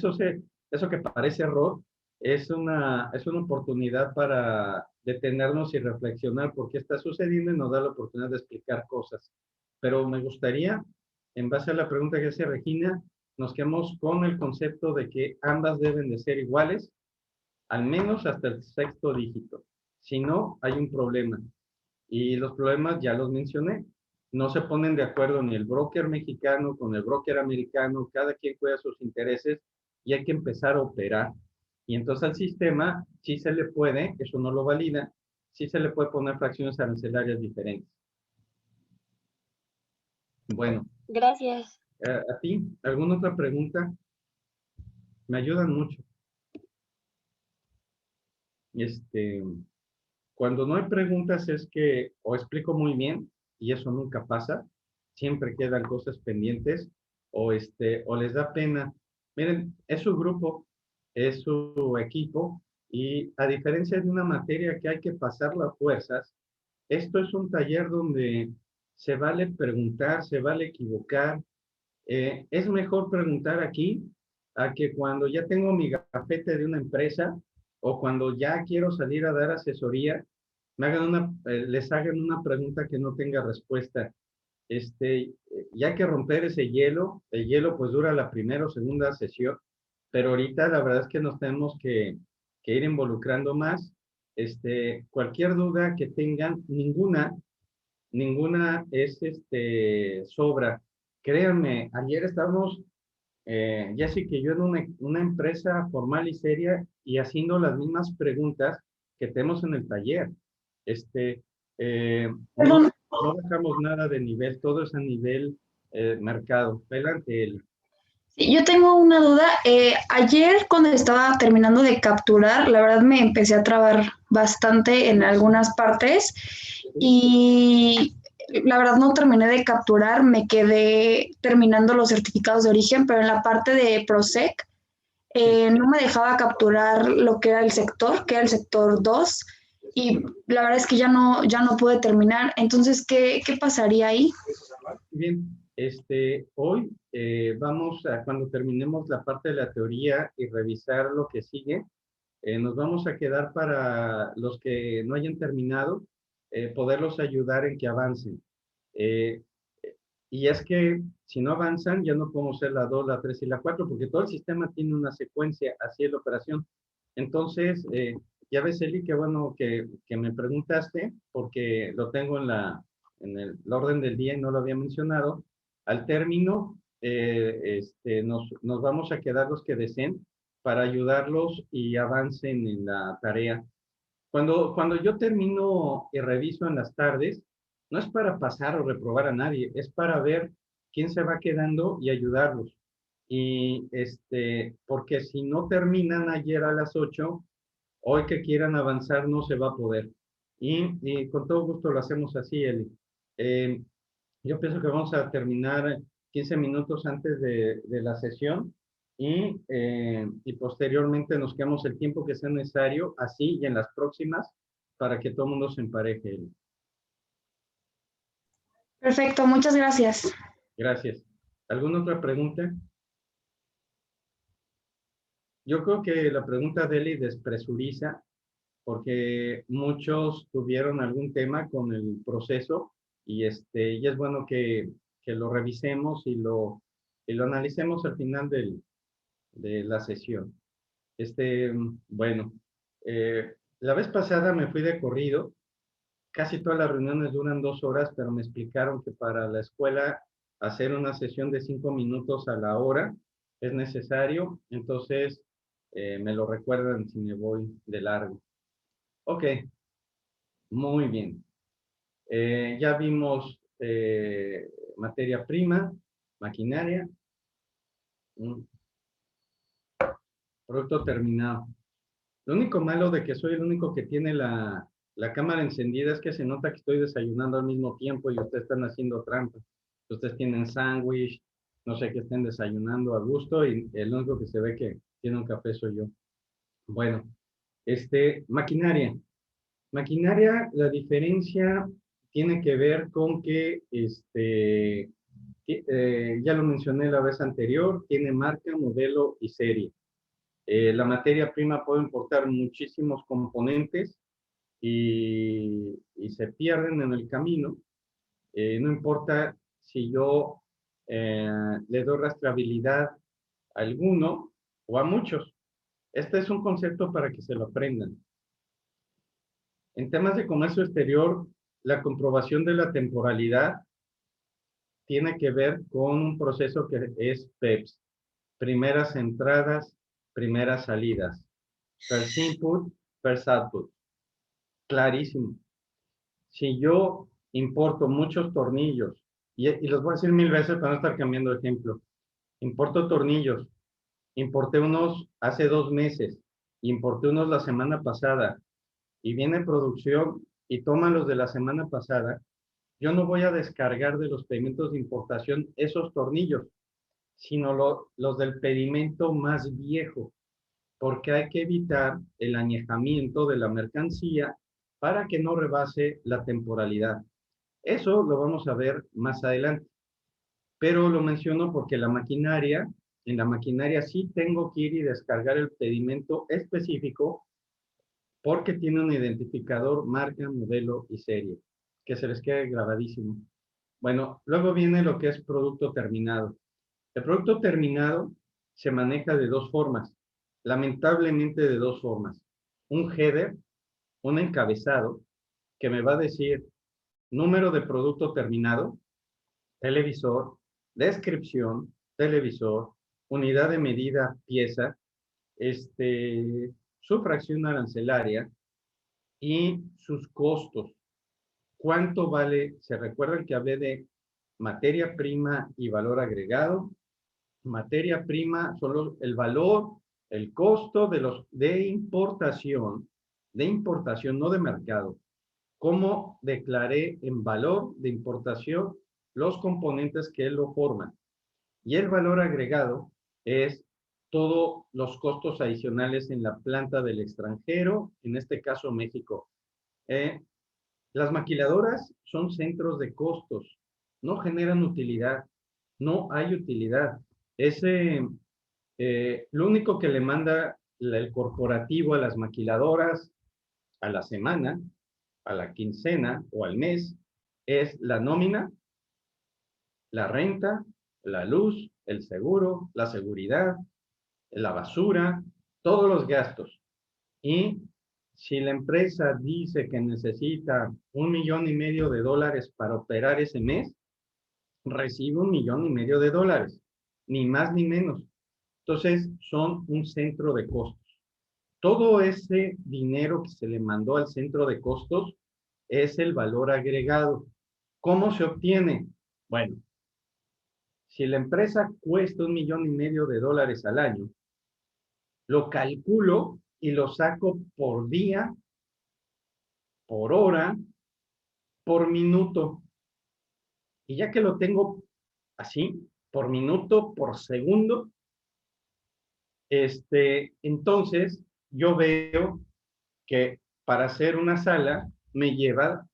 eso que parece error es una oportunidad para detenernos y reflexionar por qué está sucediendo, y nos da la oportunidad de explicar cosas. Pero me gustaría, en base a la pregunta que hace Regina, nos quedamos con el concepto de que ambas deben de ser iguales, al menos hasta el 6º dígito. Si no, hay un problema. Y los problemas ya los mencioné. No se ponen de acuerdo ni el broker mexicano con el broker americano, cada quien cuida sus intereses y hay que empezar a operar. Y entonces al sistema sí se le puede, eso no lo valida, sí se le puede poner fracciones arancelarias diferentes. Bueno. Gracias. ¿A ti? ¿Alguna otra pregunta? Me ayudan mucho. Cuando no hay preguntas es que o explico muy bien, y eso nunca pasa, siempre quedan cosas pendientes, o les da pena. Miren, es su grupo, es su equipo, y a diferencia de una materia que hay que pasar las fuerzas, esto es un taller donde se vale preguntar, se vale equivocar. Es mejor preguntar aquí a que cuando ya tengo mi gafete de una empresa o cuando ya quiero salir a dar asesoría, les hagan una pregunta que no tenga respuesta. Ya hay que romper ese hielo. El hielo pues dura la primera o segunda sesión, pero ahorita la verdad es que nos tenemos que ir involucrando más. Cualquier duda que tengan, ninguna es sobra. Créanme, ayer estábamos, Jessica y yo, en una empresa formal y seria y haciendo las mismas preguntas que tenemos en el taller. No dejamos nada de nivel, todo es a nivel mercado. Adelante, Eli. Sí, yo tengo una duda. Ayer cuando estaba terminando de capturar, la verdad me empecé a trabar bastante en algunas partes y la verdad no terminé de capturar, me quedé terminando los certificados de origen, pero en la parte de PROSEC no me dejaba capturar lo que era el sector, que era el sector 2, y la verdad es que ya no pude terminar. Entonces, ¿qué pasaría ahí? Bien, hoy vamos a, cuando terminemos la parte de la teoría y revisar lo que sigue, nos vamos a quedar para los que no hayan terminado, poderlos ayudar en que avancen. Y es que si no avanzan, ya no podemos hacer la 2, la 3 y la 4, porque todo el sistema tiene una secuencia, así es la operación. Entonces, ya ves, Eli, qué bueno que me preguntaste, porque lo tengo en el orden del día y no lo había mencionado. Al término, nos vamos a quedar los que deseen para ayudarlos y avancen en la tarea. Cuando yo termino y reviso en las tardes, no es para pasar o reprobar a nadie, es para ver quién se va quedando y ayudarlos. Y porque si no terminan ayer a las 8, Hoy que quieran avanzar no se va a poder. Y con todo gusto lo hacemos así, Eli. Yo pienso que vamos a terminar 15 minutos antes de la sesión y posteriormente nos quedamos el tiempo que sea necesario, así y en las próximas, para que todo el mundo se empareje, Eli. Perfecto, muchas gracias. Gracias. ¿Alguna otra pregunta? Yo creo que la pregunta de Eli despresuriza porque muchos tuvieron algún tema con el proceso y es bueno que lo revisemos y lo analicemos al final de la sesión. Bueno, la vez pasada me fui de corrido. Casi todas las reuniones duran 2 horas, pero me explicaron que para la escuela hacer una sesión de 5 minutos a la hora es necesario. Entonces, me lo recuerdan si me voy de largo. Ok, muy bien. Ya vimos materia prima, maquinaria, producto terminado. Lo único malo de que soy el único que tiene la cámara encendida es que se nota que estoy desayunando al mismo tiempo y ustedes están haciendo trampa. Ustedes tienen sándwich, no sé qué estén desayunando a gusto y el único que se ve que tiene un café soy yo. Bueno, maquinaria. Maquinaria, la diferencia tiene que ver con que, ya lo mencioné la vez anterior, tiene marca, modelo y serie. La materia prima puede importar muchísimos componentes y se pierden en el camino. No importa si yo le doy rastreabilidad a alguno o a muchos. Este es un concepto para que se lo aprendan. En temas de comercio exterior, la comprobación de la temporalidad tiene que ver con un proceso que es PEPS. Primeras entradas, primeras salidas. First input, first output. Clarísimo. Si yo importo muchos tornillos, y los voy a decir 1000 veces para no estar cambiando de ejemplo. Importo tornillos. Importé unos hace 2 meses. Importé unos la semana pasada. Y viene producción y toman los de la semana pasada. Yo no voy a descargar de los pedimentos de importación esos tornillos, sino los del pedimento más viejo, porque hay que evitar el añejamiento de la mercancía para que no rebase la temporalidad. Eso lo vamos a ver más adelante, pero lo menciono porque en la maquinaria sí tengo que ir y descargar el pedimento específico porque tiene un identificador, marca, modelo y serie, que se les quede grabadísimo. Bueno, luego viene lo que es producto terminado. El producto terminado se maneja de 2 formas, lamentablemente de 2 formas. Un header, un encabezado, que me va a decir número de producto terminado, televisor, descripción, televisor, unidad de medida, pieza, su fracción arancelaria y sus costos. ¿Cuánto vale? ¿Se recuerdan que hablé de materia prima y valor agregado? Materia prima son el valor, el costo de importación, no de mercado. ¿Cómo declaré en valor de importación los componentes que lo forman? Y el valor agregado es todos los costos adicionales en la planta del extranjero, en este caso México. Las maquiladoras son centros de costos, no generan utilidad, no hay utilidad. Lo único que le manda el corporativo a las maquiladoras a la semana, a la quincena o al mes es la nómina, la renta, la luz, el seguro, la seguridad, la basura, todos los gastos. Y si la empresa dice que necesita $1,5 millones para operar ese mes, recibe $1,5 millones, ni más ni menos. Entonces, son un centro de costos. Todo ese dinero que se le mandó al centro de costos es el valor agregado. ¿Cómo se obtiene? Bueno, si la empresa cuesta $1,5 millones al año, lo calculo y lo saco por día, por hora, por minuto. Y ya que lo tengo así, por minuto, por segundo, entonces yo veo que para hacer una sala me lleva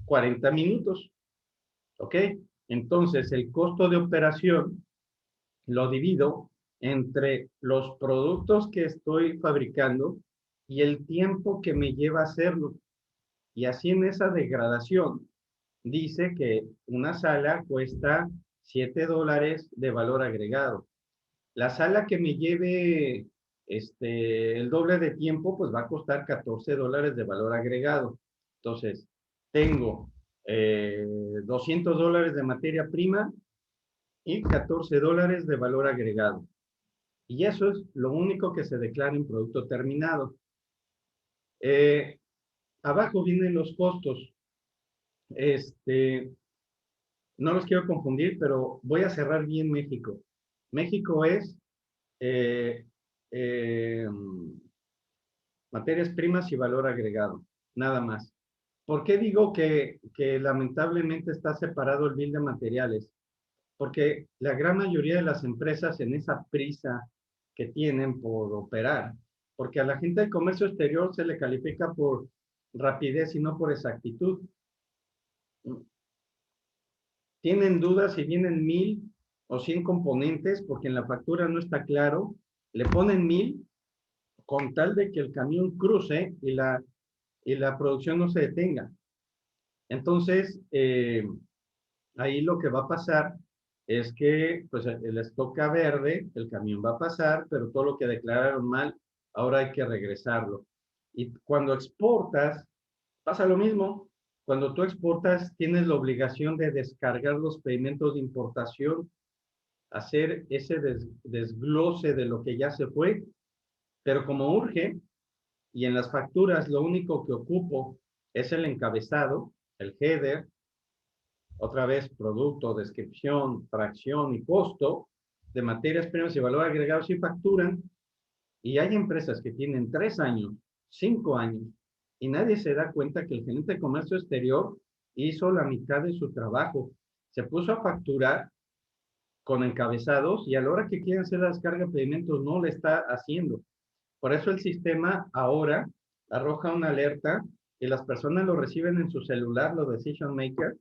40 minutos, ¿ok? Entonces el costo de operación lo divido entre los productos que estoy fabricando y el tiempo que me lleva hacerlo. Y así en esa degradación dice que una sala cuesta $7 de valor agregado. La sala que me lleve el doble de tiempo, pues va a costar $14 de valor agregado. Entonces, tengo $200 de materia prima y $14 de valor agregado. Y eso es lo único que se declara en producto terminado. Abajo vienen los costos. No los quiero confundir, pero voy a cerrar bien México. México es materias primas y valor agregado, nada más. ¿Por qué digo que lamentablemente está separado el bill de materiales? Porque la gran mayoría de las empresas en esa prisa que tienen por operar, porque a la gente del comercio exterior se le califica por rapidez y no por exactitud. Tienen dudas si vienen 1000 o 100 componentes, porque en la factura no está claro, le ponen 1000 con tal de que el camión cruce y la producción no se detenga. Entonces, ahí lo que va a pasar es que pues, el stock verde, el camión va a pasar, pero todo lo que declararon mal, ahora hay que regresarlo. Y cuando exportas, pasa lo mismo. Cuando tú exportas, tienes la obligación de descargar los pedimentos de importación, hacer ese desglose de lo que ya se fue, pero como urge, y en las facturas lo único que ocupo es el encabezado, el header, otra vez producto, descripción, fracción y costo de materias primas y valor agregado, si facturan, y hay empresas que tienen 3 años, 5 años, y nadie se da cuenta que el gerente de comercio exterior hizo la mitad de su trabajo. Se puso a facturar con encabezados y a la hora que quieren hacer la descarga de pedimentos no le está haciendo. Por eso el sistema ahora arroja una alerta y las personas lo reciben en su celular, los decision makers,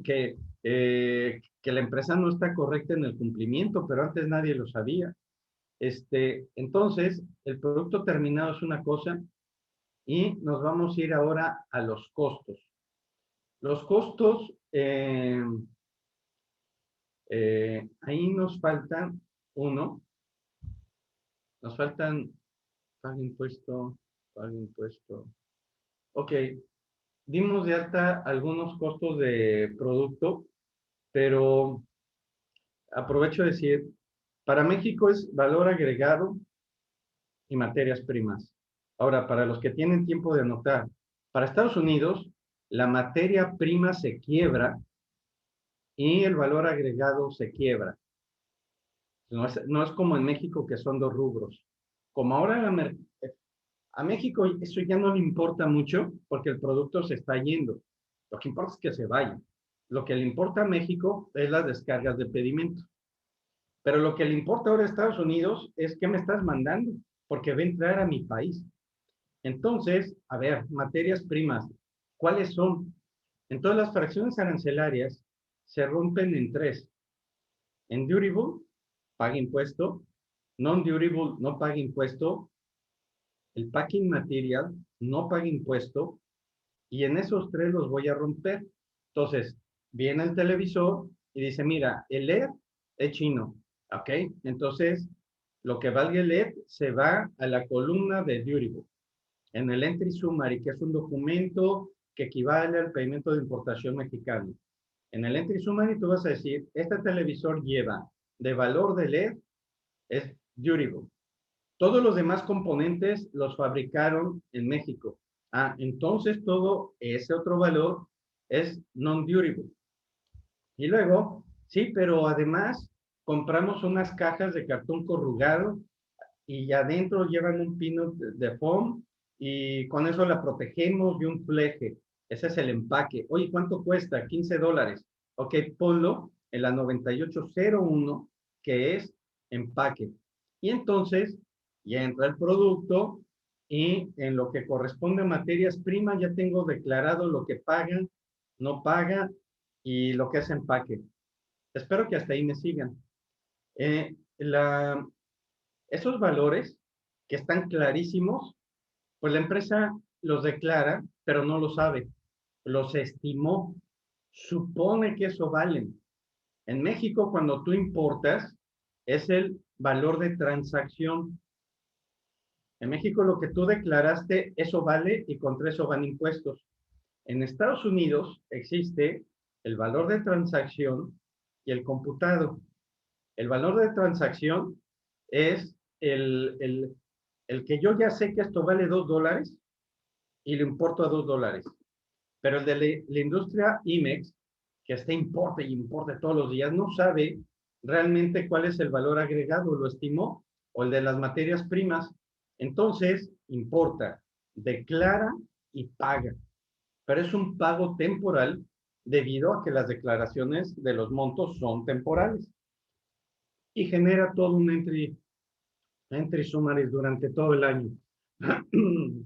que la empresa no está correcta en el cumplimiento, pero antes nadie lo sabía. Entonces, el producto terminado es una cosa y nos vamos a ir ahora a los costos. Los costos, ahí nos faltan uno. Nos faltan, paga impuesto. Ok, dimos de alta algunos costos de producto, pero aprovecho de decir, para México es valor agregado y materias primas. Ahora, para los que tienen tiempo de anotar, para Estados Unidos, la materia prima se quiebra y el valor agregado se quiebra. No es como en México, que son 2 rubros. Como ahora a México eso ya no le importa mucho porque el producto se está yendo. Lo que importa es que se vaya. Lo que le importa a México es las descargas de pedimento. Pero lo que le importa ahora a Estados Unidos es qué me estás mandando, porque va a entrar a mi país. Entonces, a ver, materias primas, ¿cuáles son? Entonces, las fracciones arancelarias se rompen en 3. En durable, paga impuesto. Non-durable, no paga impuesto. El packing material, no paga impuesto. Y en esos 3 los voy a romper. Entonces, viene el televisor y dice, mira, el LED es chino. ¿Ok? Entonces, lo que valga el LED se va a la columna de durable. En el entry summary, que es un documento que equivale al pedimento de importación mexicano. En el entry summary tú vas a decir, este televisor lleva de valor de LED, es durable. Todos los demás componentes los fabricaron en México. Entonces todo ese otro valor es non-durable. Y luego, sí, pero además compramos unas cajas de cartón corrugado y adentro llevan un pino de foam y con eso la protegemos de un fleje. Ese es el empaque. Oye, ¿cuánto cuesta? $15. Ok, ponlo en la 9801, que es empaque. Y entonces ya entra el producto y en lo que corresponde a materias primas ya tengo declarado lo que pagan, no paga y lo que es empaque. Espero que hasta ahí me sigan. Esos valores que están clarísimos, pues la empresa los declara, pero no lo sabe. Los estimó, supone que eso valen. En México, cuando tú importas, es el valor de transacción. En México, lo que tú declaraste, eso vale y contra eso van impuestos. En Estados Unidos existe el valor de transacción y el computado. El valor de transacción es el que yo ya sé que esto vale $2 y lo importo a $2. Pero el de la industria IMEX, que está importe y importe todos los días, no sabe realmente cuál es el valor agregado, lo estimó, o el de las materias primas. Entonces, importa, declara y paga. Pero es un pago temporal debido a que las declaraciones de los montos son temporales. Y genera todo un entry summaries durante todo el año.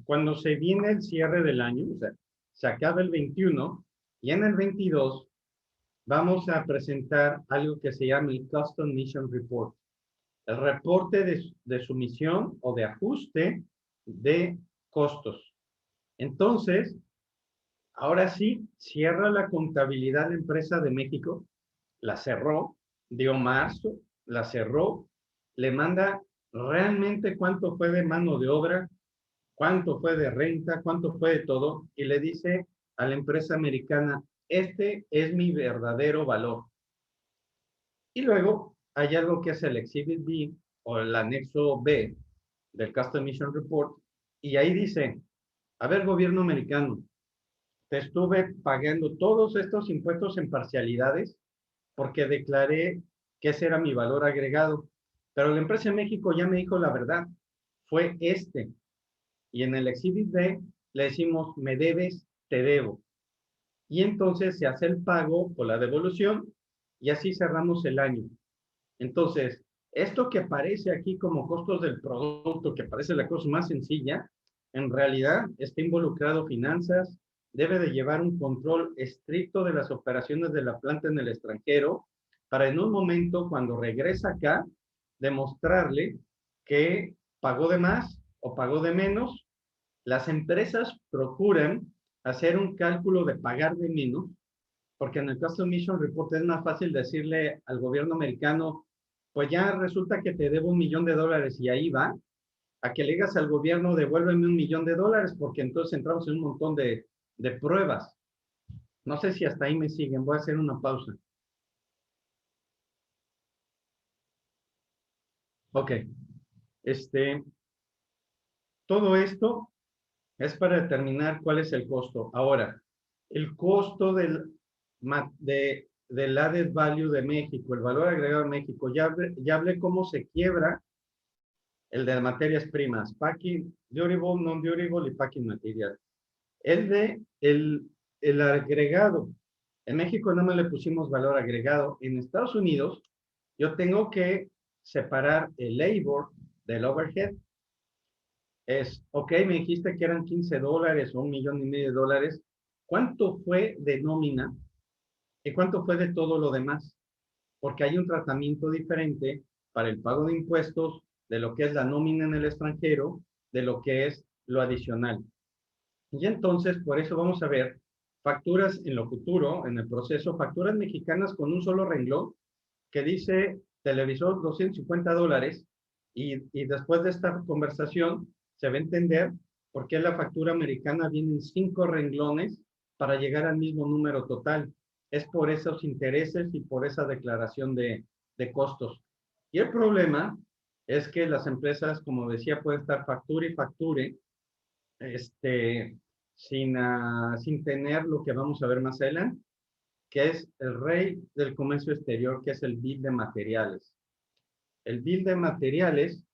Cuando se viene el cierre del año, o sea, se acaba el 21 y en el 22 vamos a presentar algo que se llama el Custom Mission Report, el reporte de sumisión o de ajuste de costos. Entonces, ahora sí, cierra la contabilidad de empresa de México, la cerró, dio marzo, la cerró, le manda realmente cuánto fue de mano de obra, cuánto fue de renta, cuánto fue de todo, y le dice a la empresa americana, este es mi verdadero valor. Y luego hay algo que es el Exhibit B o el anexo B del Custom Mission Report, y ahí dice, a ver, gobierno americano, te estuve pagando todos estos impuestos en parcialidades porque declaré que ese era mi valor agregado, pero la empresa de México ya me dijo la verdad, fue este. Y en el Exhibit B le decimos, me debes, te debo. Y entonces se hace el pago o la devolución y así cerramos el año. Entonces, esto que aparece aquí como costos del producto, que parece la cosa más sencilla, en realidad está involucrado finanzas, debe de llevar un control estricto de las operaciones de la planta en el extranjero, para en un momento, cuando regresa acá, demostrarle que pagó de más o pagó de menos. Las empresas procuran hacer un cálculo de pagar de menos, porque en el Custom Mission Report es más fácil decirle al gobierno americano, pues ya resulta que te debo $1 millón y ahí va, a que le digas al gobierno, devuélveme $1 millón, porque entonces entramos en un montón de pruebas. No sé si hasta ahí me siguen, voy a hacer una pausa. Ok, todo esto es para determinar cuál es el costo. Ahora, el costo del added value de México, el valor agregado de México, ya hablé cómo se quiebra el de materias primas, packing, durable, non-durable y packing material. El agregado, en México no me le pusimos valor agregado. En Estados Unidos, yo tengo que separar el labor del overhead. Ok, me dijiste que eran $15 o $1,5 millones. ¿Cuánto fue de nómina y cuánto fue de todo lo demás? Porque hay un tratamiento diferente para el pago de impuestos de lo que es la nómina en el extranjero, de lo que es lo adicional. Y entonces, por eso vamos a ver facturas en lo futuro, en el proceso, facturas mexicanas con un solo renglón que dice televisor $250 y después de esta conversación se va a entender por qué la factura americana viene en 5 renglones para llegar al mismo número total. Es por esos intereses y por esa declaración de costos. Y el problema es que las empresas, como decía, pueden estar factura y facture, sin tener lo que vamos a ver más adelante, que es el rey del comercio exterior, que es el bill de materiales. El bill de materiales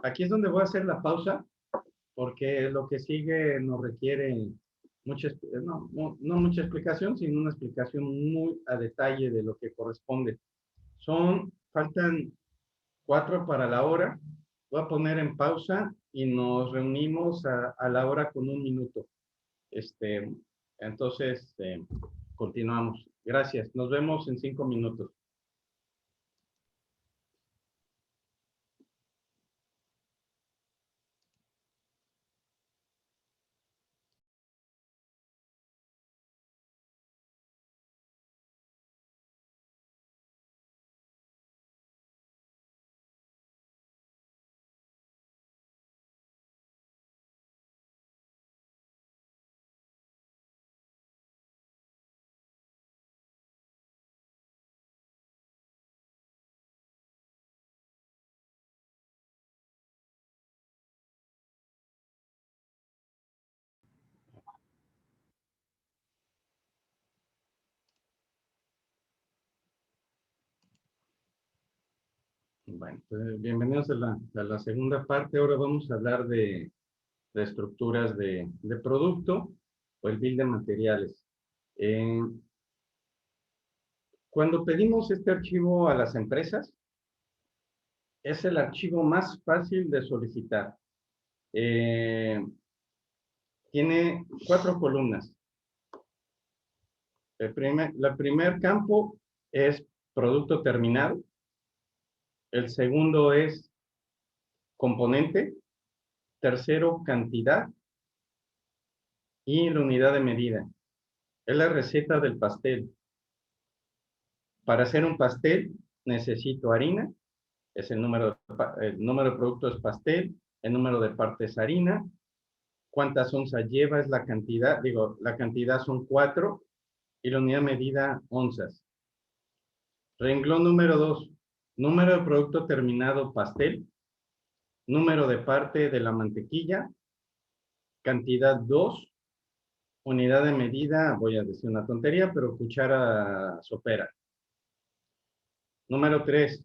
aquí es donde voy a hacer la pausa, porque lo que sigue nos requiere no mucha explicación, sino una explicación muy a detalle de lo que corresponde. Faltan 4 para la hora. Voy a poner en pausa y nos reunimos a la hora con 1 minuto. Entonces, continuamos. Gracias. Nos vemos en 5 minutos. Bueno, pues, bienvenidos a la segunda parte. Ahora vamos a hablar de estructuras de producto o el bill de materiales. Cuando pedimos este archivo a las empresas, es el archivo más fácil de solicitar. Tiene 4 columnas. La primer campo es producto terminado. El segundo es componente. Tercero, cantidad. Y la unidad de medida. Es la receta del pastel. Para hacer un pastel necesito harina. Es el número de producto es pastel. El número de partes harina. ¿Cuántas onzas lleva? Es la cantidad. La cantidad son 4. Y la unidad medida, onzas. Renglón número 2. Número de producto terminado, pastel. Número de parte de la mantequilla. Cantidad 2. Unidad de medida, voy a decir una tontería, pero cuchara sopera. Número 3.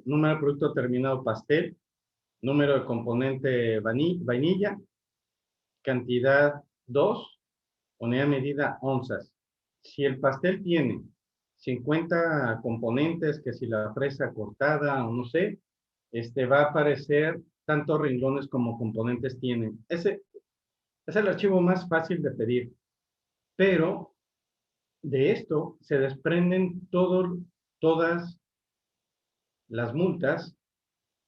Número de producto terminado, pastel. Número de componente vainilla. Cantidad 2. Unidad de medida, onzas. Si el pastel tiene 50 componentes, que si la fresa cortada o no sé, va a aparecer tantos renglones como componentes tienen. Ese es el archivo más fácil de pedir. Pero de esto se desprenden todas las multas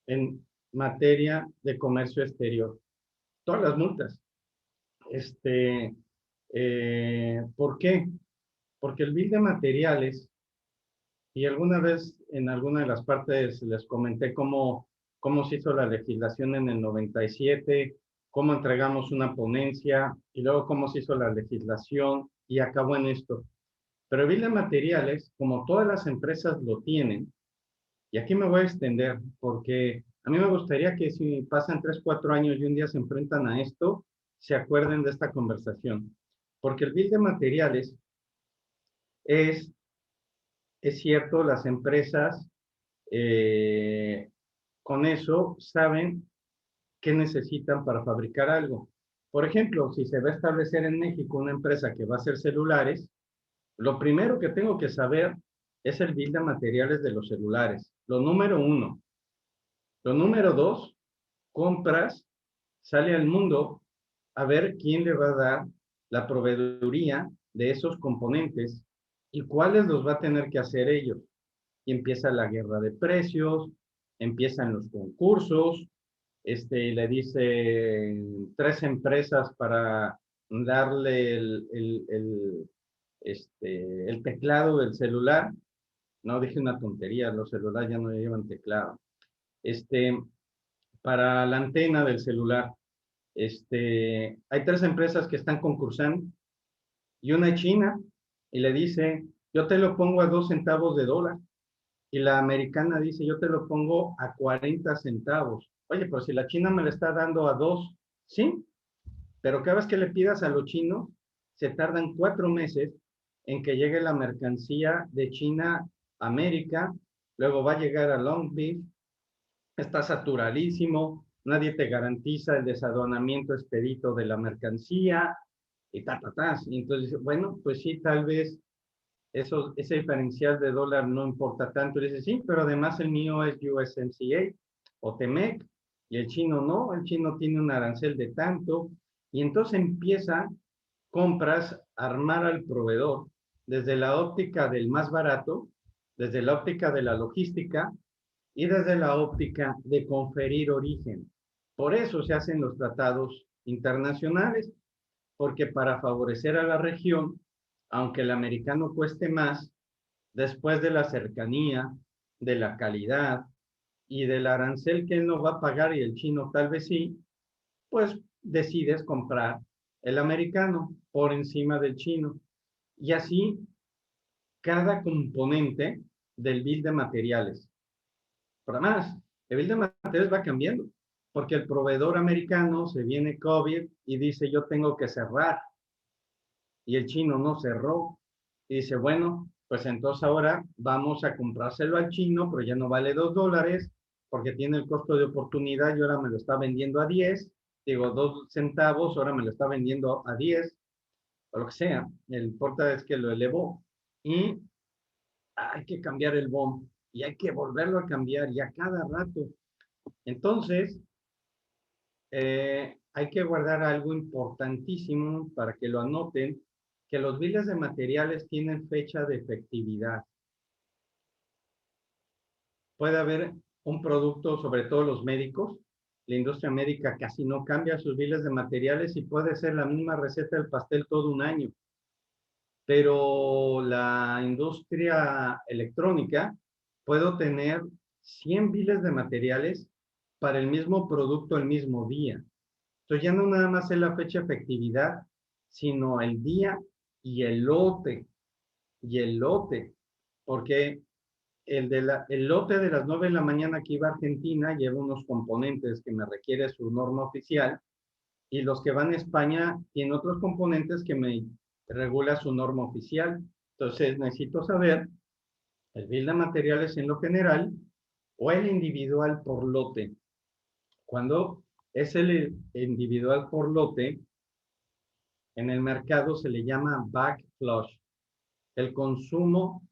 en materia de comercio exterior. Todas las multas. ¿Por qué? Porque el bill de materiales, y alguna vez en alguna de las partes les comenté cómo se hizo la legislación en el 97, cómo entregamos una ponencia, y luego cómo se hizo la legislación, y acabó en esto. Pero el bill de materiales, como todas las empresas lo tienen, y aquí me voy a extender, porque a mí me gustaría que si pasan 3, 4 años y un día se enfrentan a esto, se acuerden de esta conversación. Porque el bill de materiales es cierto, las empresas con eso saben qué necesitan para fabricar algo. Por ejemplo, si se va a establecer en México una empresa que va a hacer celulares, lo primero que tengo que saber es el bill de materiales de los celulares. Lo número 1. Lo número 2, compras, sale al mundo a ver quién le va a dar la proveeduría de esos componentes y cuáles los va a tener que hacer ellos. Y empieza la guerra de precios, empiezan los concursos, le dice 3 empresas para darle el teclado del celular. No, dije una tontería, los celulares ya no llevan teclado. Para la antena del celular, hay 3 empresas que están concursando y una es China y le dice, yo te lo pongo a 2 centavos de dólar. Y la americana dice, yo te lo pongo a 40 centavos. Oye, pero si la China me lo está dando a 2, ¿sí? Pero cada vez que le pidas a los chinos, se tardan 4 meses en que llegue la mercancía de China a América, luego va a llegar a Long Beach, está saturadísimo, nadie te garantiza el desaduanamiento expedito de la mercancía, y Y entonces, bueno, pues sí, tal vez ese diferencial de dólar no importa tanto. Y dice, sí, pero además el mío es USMCA o TEMEC, y el chino no, el chino tiene un arancel de tanto, y entonces empieza compras a armar al proveedor desde la óptica del más barato, desde la óptica de la logística y desde la óptica de conferir origen. Por eso se hacen los tratados internacionales, porque para favorecer a la región, aunque el americano cueste más, después de la cercanía, de la calidad y del arancel que él no va a pagar y el chino tal vez sí, pues decides comprar el americano por encima del chino. Y así, cada componente del bill de materiales. Por más, el bill de materiales va cambiando, porque el proveedor americano se viene COVID y dice, yo tengo que cerrar. Y el chino no cerró. Y dice, bueno, pues entonces ahora vamos a comprárselo al chino, pero ya no vale $2, porque tiene el costo de oportunidad y ahora me lo está vendiendo a 10. Digo, 2 centavos, ahora me lo está vendiendo a 10, o lo que sea. El importa es que lo elevó. Y hay que cambiar el BOM. Y hay que volverlo a cambiar, y a cada rato. Entonces, hay que guardar algo importantísimo para que lo anoten, que los biles de materiales tienen fecha de efectividad. Puede haber un producto, sobre todo los médicos, la industria médica casi no cambia sus biles de materiales y puede ser la misma receta del pastel todo un año. Pero la industria electrónica puedo tener 100 biles de materiales para el mismo producto el mismo día. Entonces ya no nada más es la fecha de efectividad, sino el día y el lote. Y el lote, porque el lote de las 9 de la mañana que iba a Argentina lleva unos componentes que me requiere su norma oficial, y los que van a España tienen otros componentes que me regula su norma oficial. Entonces necesito saber el bill de materiales en lo general o el individual por lote. Cuando es el individual por lote, en el mercado se le llama backflush, el consumo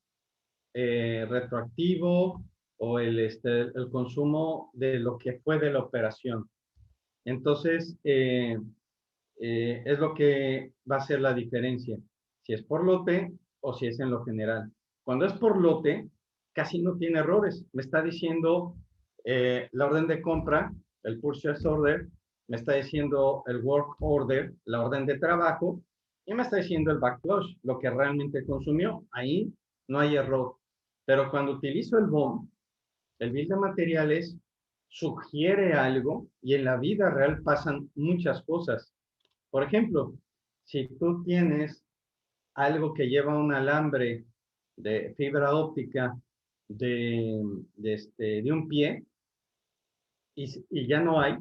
retroactivo o el consumo de lo que fue de la operación. Entonces, es lo que va a ser la diferencia, si es por lote o si es en lo general. Cuando es por lote, casi no tiene errores. Me está diciendo la orden de compra, el purchase order, me está diciendo el work order, la orden de trabajo, y me está diciendo el backflush, lo que realmente consumió. Ahí no hay error. Pero cuando utilizo el BOM, el bill de materiales sugiere algo, y en la vida real pasan muchas cosas. Por ejemplo, si tú tienes algo que lleva un alambre de fibra óptica de un pie y ya no hay,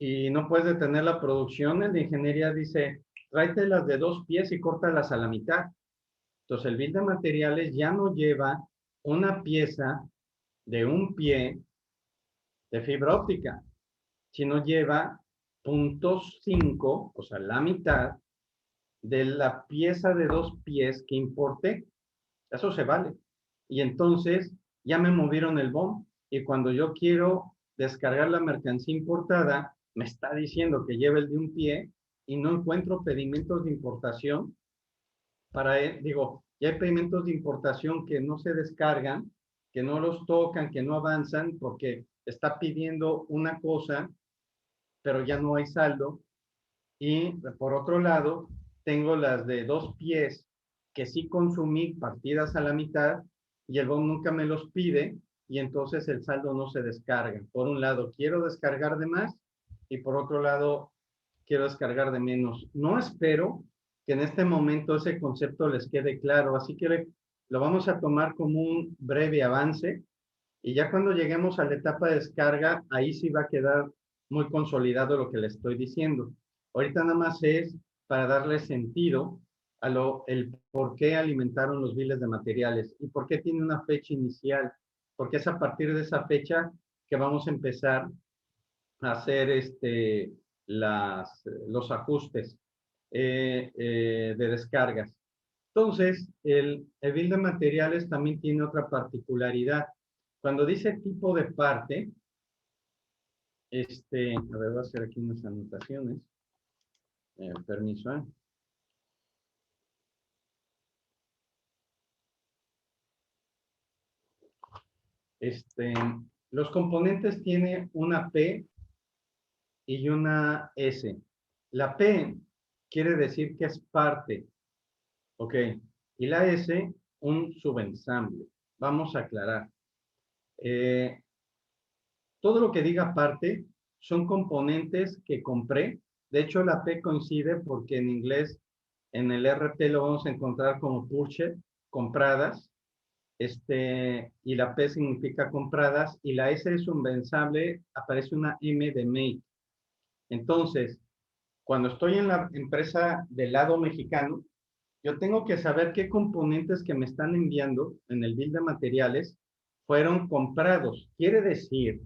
y no puedes detener la producción, el de ingeniería dice, tráetelas de 2 pies y córtalas a la mitad. Entonces el bill de materiales ya no lleva una pieza de un pie de fibra óptica, sino lleva 0.5, o sea, la mitad de la pieza de 2 pies que importé. Eso se vale. Y entonces ya me movieron el BOM, y cuando yo quiero descargar la mercancía importada, me está diciendo que lleve el de un pie y no encuentro pedimentos de importación para él. Digo, ya hay pedimentos de importación que no se descargan, que no los tocan, que no avanzan porque está pidiendo una cosa, pero ya no hay saldo. Y por otro lado, tengo las de 2 pies que sí consumí partidas a la mitad y el BOM nunca me los pide, y entonces el saldo no se descarga. Por un lado, quiero descargar de más, y por otro lado, quiero descargar de menos. No espero que en este momento ese concepto les quede claro, así que lo vamos a tomar como un breve avance, y ya cuando lleguemos a la etapa de descarga, ahí sí va a quedar muy consolidado lo que les estoy diciendo. Ahorita nada más es para darle sentido a el por qué alimentaron los biles de materiales y por qué tiene una fecha inicial, porque es a partir de esa fecha que vamos a empezar a hacer los ajustes de descargas. Entonces, el bill de materiales también tiene otra particularidad. Cuando dice tipo de parte, a ver, voy a hacer aquí unas anotaciones. Permiso, los componentes tienen una P y una S. La P quiere decir que es parte, ¿ok? Y la S, un subensamble. Vamos a aclarar. Todo lo que diga parte son componentes que compré. De hecho, la P coincide porque en inglés, en el RP lo vamos a encontrar como purchase, compradas. Y la P significa compradas, y la S es subensable, aparece una M de make. Entonces, cuando estoy en la empresa del lado mexicano, yo tengo que saber qué componentes que me están enviando en el bill de materiales fueron comprados. Quiere decir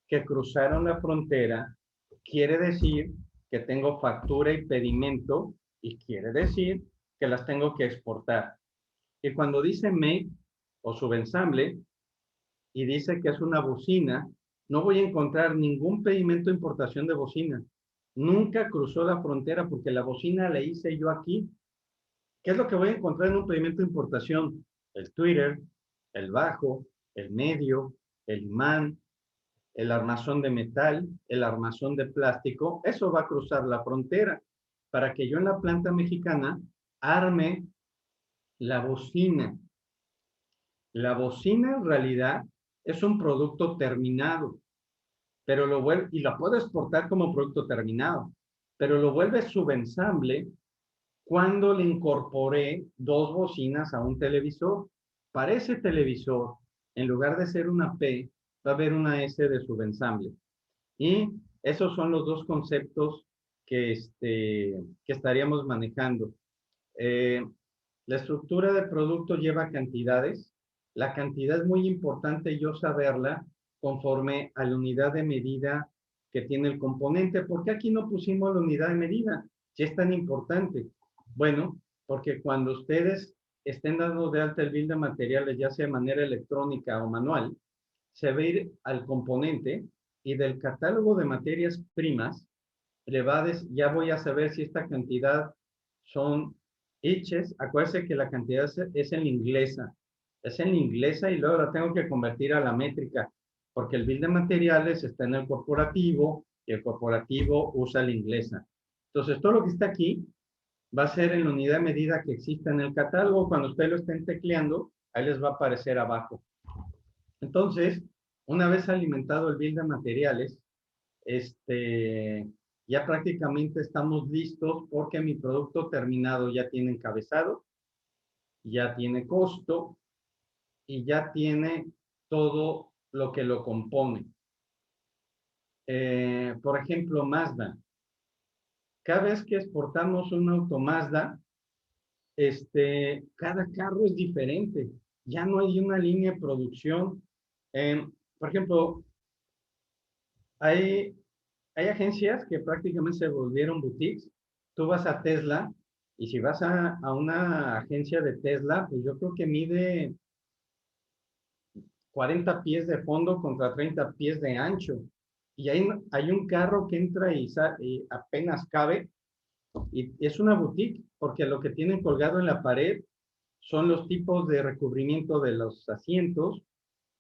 que cruzaron la frontera, quiere decir que tengo factura y pedimento, y quiere decir que las tengo que exportar. Y cuando dice make o subensamble, y dice que es una bocina, no voy a encontrar ningún pedimento de importación de bocina. Nunca cruzó la frontera porque la bocina la hice yo aquí. ¿Qué es lo que voy a encontrar en un pedimento de importación? El tweeter, el bajo, el medio, el imán, el armazón de metal, el armazón de plástico. Eso va a cruzar la frontera para que yo en la planta mexicana arme la bocina. La bocina en realidad es un producto terminado, pero lo vuelve, y la puedo exportar como producto terminado, pero lo vuelve subensamble cuando le incorporé 2 bocinas a un televisor. Para ese televisor, en lugar de ser una P, va a haber una S de subensamble. Y esos son los 2 conceptos que estaríamos manejando. La estructura del producto lleva cantidades. La cantidad es muy importante yo saberla conforme a la unidad de medida que tiene el componente. ¿Por qué aquí no pusimos la unidad de medida? Si es tan importante. Bueno, porque cuando ustedes estén dando de alta el bill de materiales, ya sea de manera electrónica o manual, se va a ir al componente y del catálogo de materias primas, ya voy a saber si esta cantidad son inches. Acuérdense que la cantidad es en la inglesa. Es en la inglesa y luego la tengo que convertir a la métrica, porque el bill de materiales está en el corporativo y el corporativo usa la inglesa. Entonces, todo lo que está aquí va a ser en la unidad de medida que existe en el catálogo. Cuando ustedes lo estén tecleando, ahí les va a aparecer abajo. Entonces, una vez alimentado el bill de materiales, ya prácticamente estamos listos porque mi producto terminado ya tiene encabezado, ya tiene costo y ya tiene todo lo que lo compone. Por ejemplo, Mazda. Cada vez que exportamos un auto Mazda, cada carro es diferente. Ya no hay una línea de producción. Por ejemplo, hay agencias que prácticamente se volvieron boutiques. Tú vas a Tesla y si vas a una agencia de Tesla, pues yo creo que mide 40 pies de fondo contra 30 pies de ancho. Y hay un carro que entra y apenas cabe. Y es una boutique porque lo que tienen colgado en la pared son los tipos de recubrimiento de los asientos,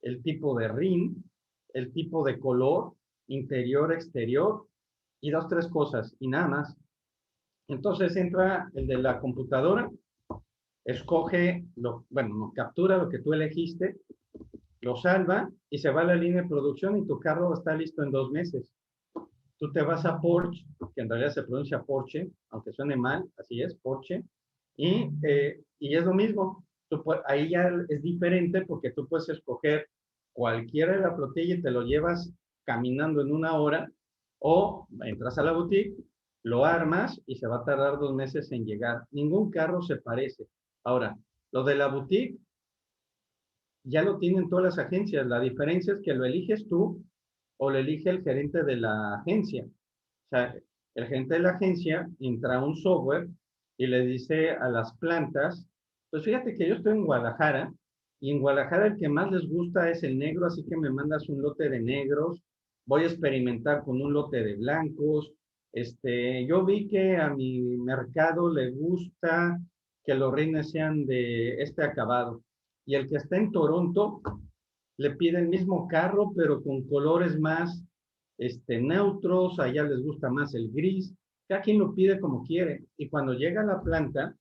el tipo de rin, el tipo de color, interior, exterior, y 2, 3 cosas, y nada más. Entonces entra el de la computadora, escoge, captura lo que tú elegiste, lo salva y se va a la línea de producción y tu carro está listo en 2 meses. Tú te vas a Porsche, que en realidad se pronuncia Porsche, aunque suene mal, así es, Porsche, y es lo mismo. Ahí ya es diferente porque tú puedes escoger cualquiera de la flotilla y te lo llevas caminando en 1 hora, o entras a la boutique, lo armas y se va a tardar 2 meses en llegar. Ningún carro se parece. Ahora, lo de la boutique ya lo tienen todas las agencias. La diferencia es que lo eliges tú o lo elige el gerente de la agencia. O sea, el gerente de la agencia entra a un software y le dice a las plantas, pues fíjate que yo estoy en Guadalajara y en Guadalajara el que más les gusta es el negro, así que me mandas un lote de negros, voy a experimentar con un lote de blancos. Yo vi que a mi mercado le gusta que los rines sean de este acabado. Y el que está en Toronto le pide el mismo carro, pero con colores más neutros, allá les gusta más el gris. Cada quien lo pide como quiere. Y cuando llega a la planta,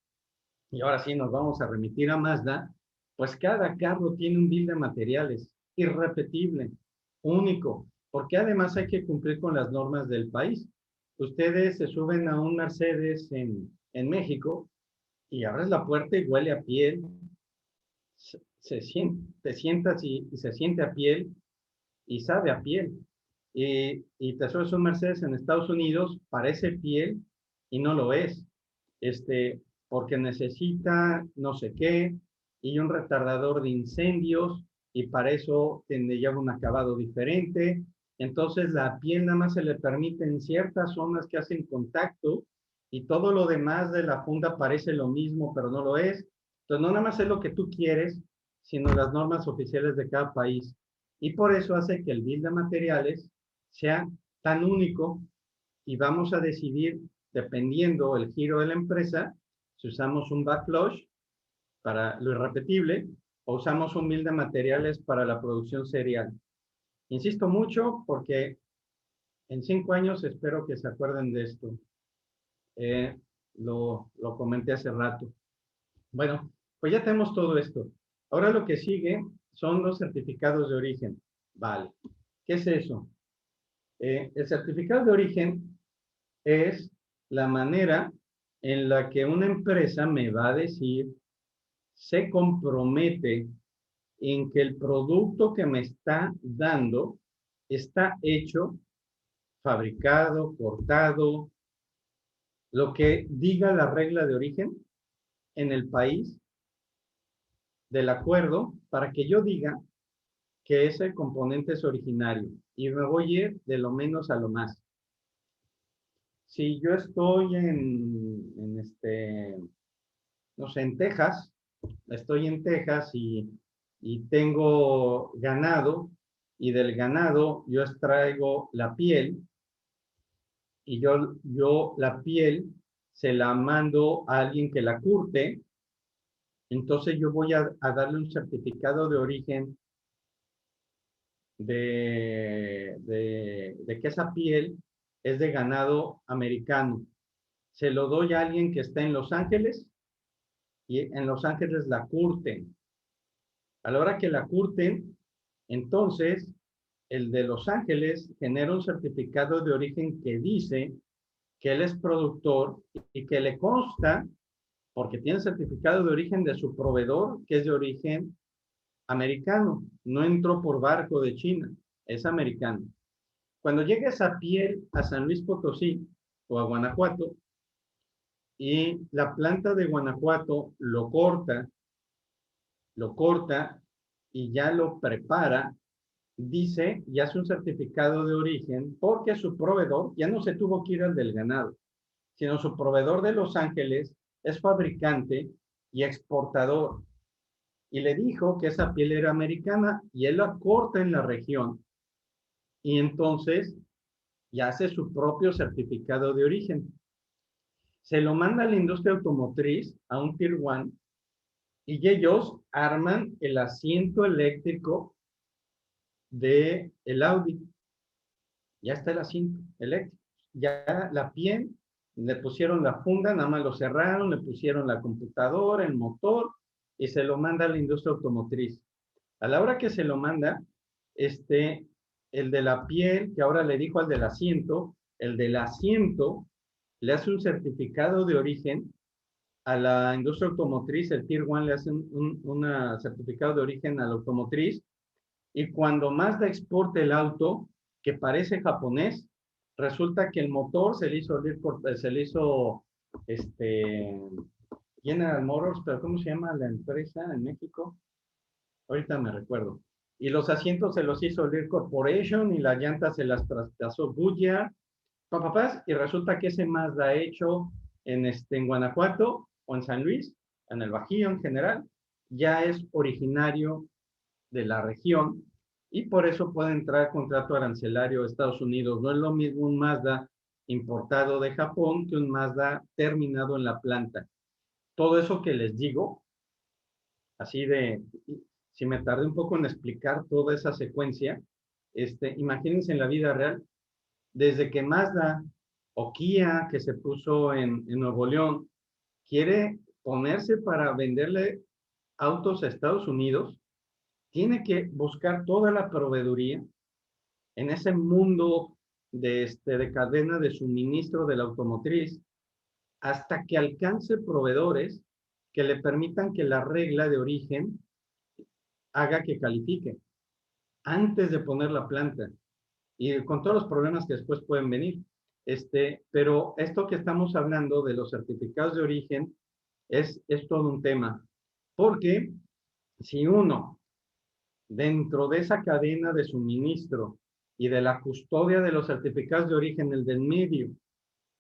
y ahora sí nos vamos a remitir a Mazda, pues cada carro tiene un bill de materiales irrepetible, único, porque además hay que cumplir con las normas del país. Ustedes se suben a un Mercedes en México y abres la puerta y huele a piel, te sientas y se siente a piel y sabe a piel. Y te subes a un Mercedes en Estados Unidos, parece piel y no lo es, porque necesita no sé qué y un retardador de incendios y para eso te lleva un acabado diferente. Entonces la piel nada más se le permite en ciertas zonas que hacen contacto y todo lo demás de la funda parece lo mismo, pero no lo es. Entonces no nada más es lo que tú quieres, sino las normas oficiales de cada país. Y por eso hace que el bill de materiales sea tan único y vamos a decidir, dependiendo el giro de la empresa, si usamos un backlash para lo irrepetible o usamos un bill de materiales para la producción serial. Insisto mucho porque en 5 años espero que se acuerden de esto. Lo comenté hace rato. Bueno, pues ya tenemos todo esto. Ahora lo que sigue son los certificados de origen. Vale. ¿Qué es eso? El certificado de origen es la manera en la que una empresa me va a decir, se compromete en que el producto que me está dando está hecho, fabricado, cortado, lo que diga la regla de origen en el país del acuerdo para que yo diga que ese componente es originario y me voy a ir de lo menos a lo más. Si yo estoy no sé, en Texas, estoy en Texas y tengo ganado y del ganado yo extraigo la piel y yo la piel se la mando a alguien que la curte, entonces yo voy a darle un certificado de origen de que esa piel es de ganado americano. Se lo doy a alguien que está en Los Ángeles y en Los Ángeles la curten. A la hora que la curten, entonces el de Los Ángeles genera un certificado de origen que dice que él es productor y que le consta, porque tiene certificado de origen de su proveedor, que es de origen americano, no entró por barco de China, es americano. Cuando llegue esa piel a San Luis Potosí o a Guanajuato y la planta de Guanajuato lo corta y ya lo prepara, dice y hace un certificado de origen porque su proveedor ya no se tuvo que ir al del ganado, sino su proveedor de Los Ángeles es fabricante y exportador. Y le dijo que esa piel era americana y él la corta en la región. Y entonces ya hace su propio certificado de origen. Se lo manda a la industria automotriz, a un Tier 1, y ellos arman el asiento eléctrico del Audi. Ya está el asiento eléctrico. Ya la piel, le pusieron la funda, nada más lo cerraron, le pusieron la computadora, el motor, y se lo manda a la industria automotriz. A la hora que se lo manda, el de la piel, que ahora le dijo al del asiento, el del asiento le hace un certificado de origen a la industria automotriz, el Tier 1 le hace un certificado de origen a la automotriz, y cuando Mazda exporta el auto, que parece japonés, resulta que el motor se le hizo General Motors, pero ¿cómo se llama la empresa en México? Ahorita me recuerdo. y los asientos se los hizo Lear Corporation y las llantas se las traspasó Goodyear, y resulta que ese Mazda hecho en Guanajuato o en San Luis, en el Bajío en general, ya es originario de la región y por eso puede entrar contrato arancelario de Estados Unidos. No es lo mismo un Mazda importado de Japón que un Mazda terminado en la planta. Todo eso que les digo, así de, si me tardé un poco en explicar toda esa secuencia, imagínense en la vida real, desde que Mazda o Kia, que se puso en Nuevo León, quiere ponerse para venderle autos a Estados Unidos, tiene que buscar toda la proveeduría en ese mundo de cadena de suministro de la automotriz, hasta que alcance proveedores que le permitan que la regla de origen haga que califique antes de poner la planta. Y con todos los problemas que después pueden venir. Pero esto que estamos hablando de los certificados de origen es todo un tema. Porque si uno, dentro de esa cadena de suministro y de la custodia de los certificados de origen, el del medio,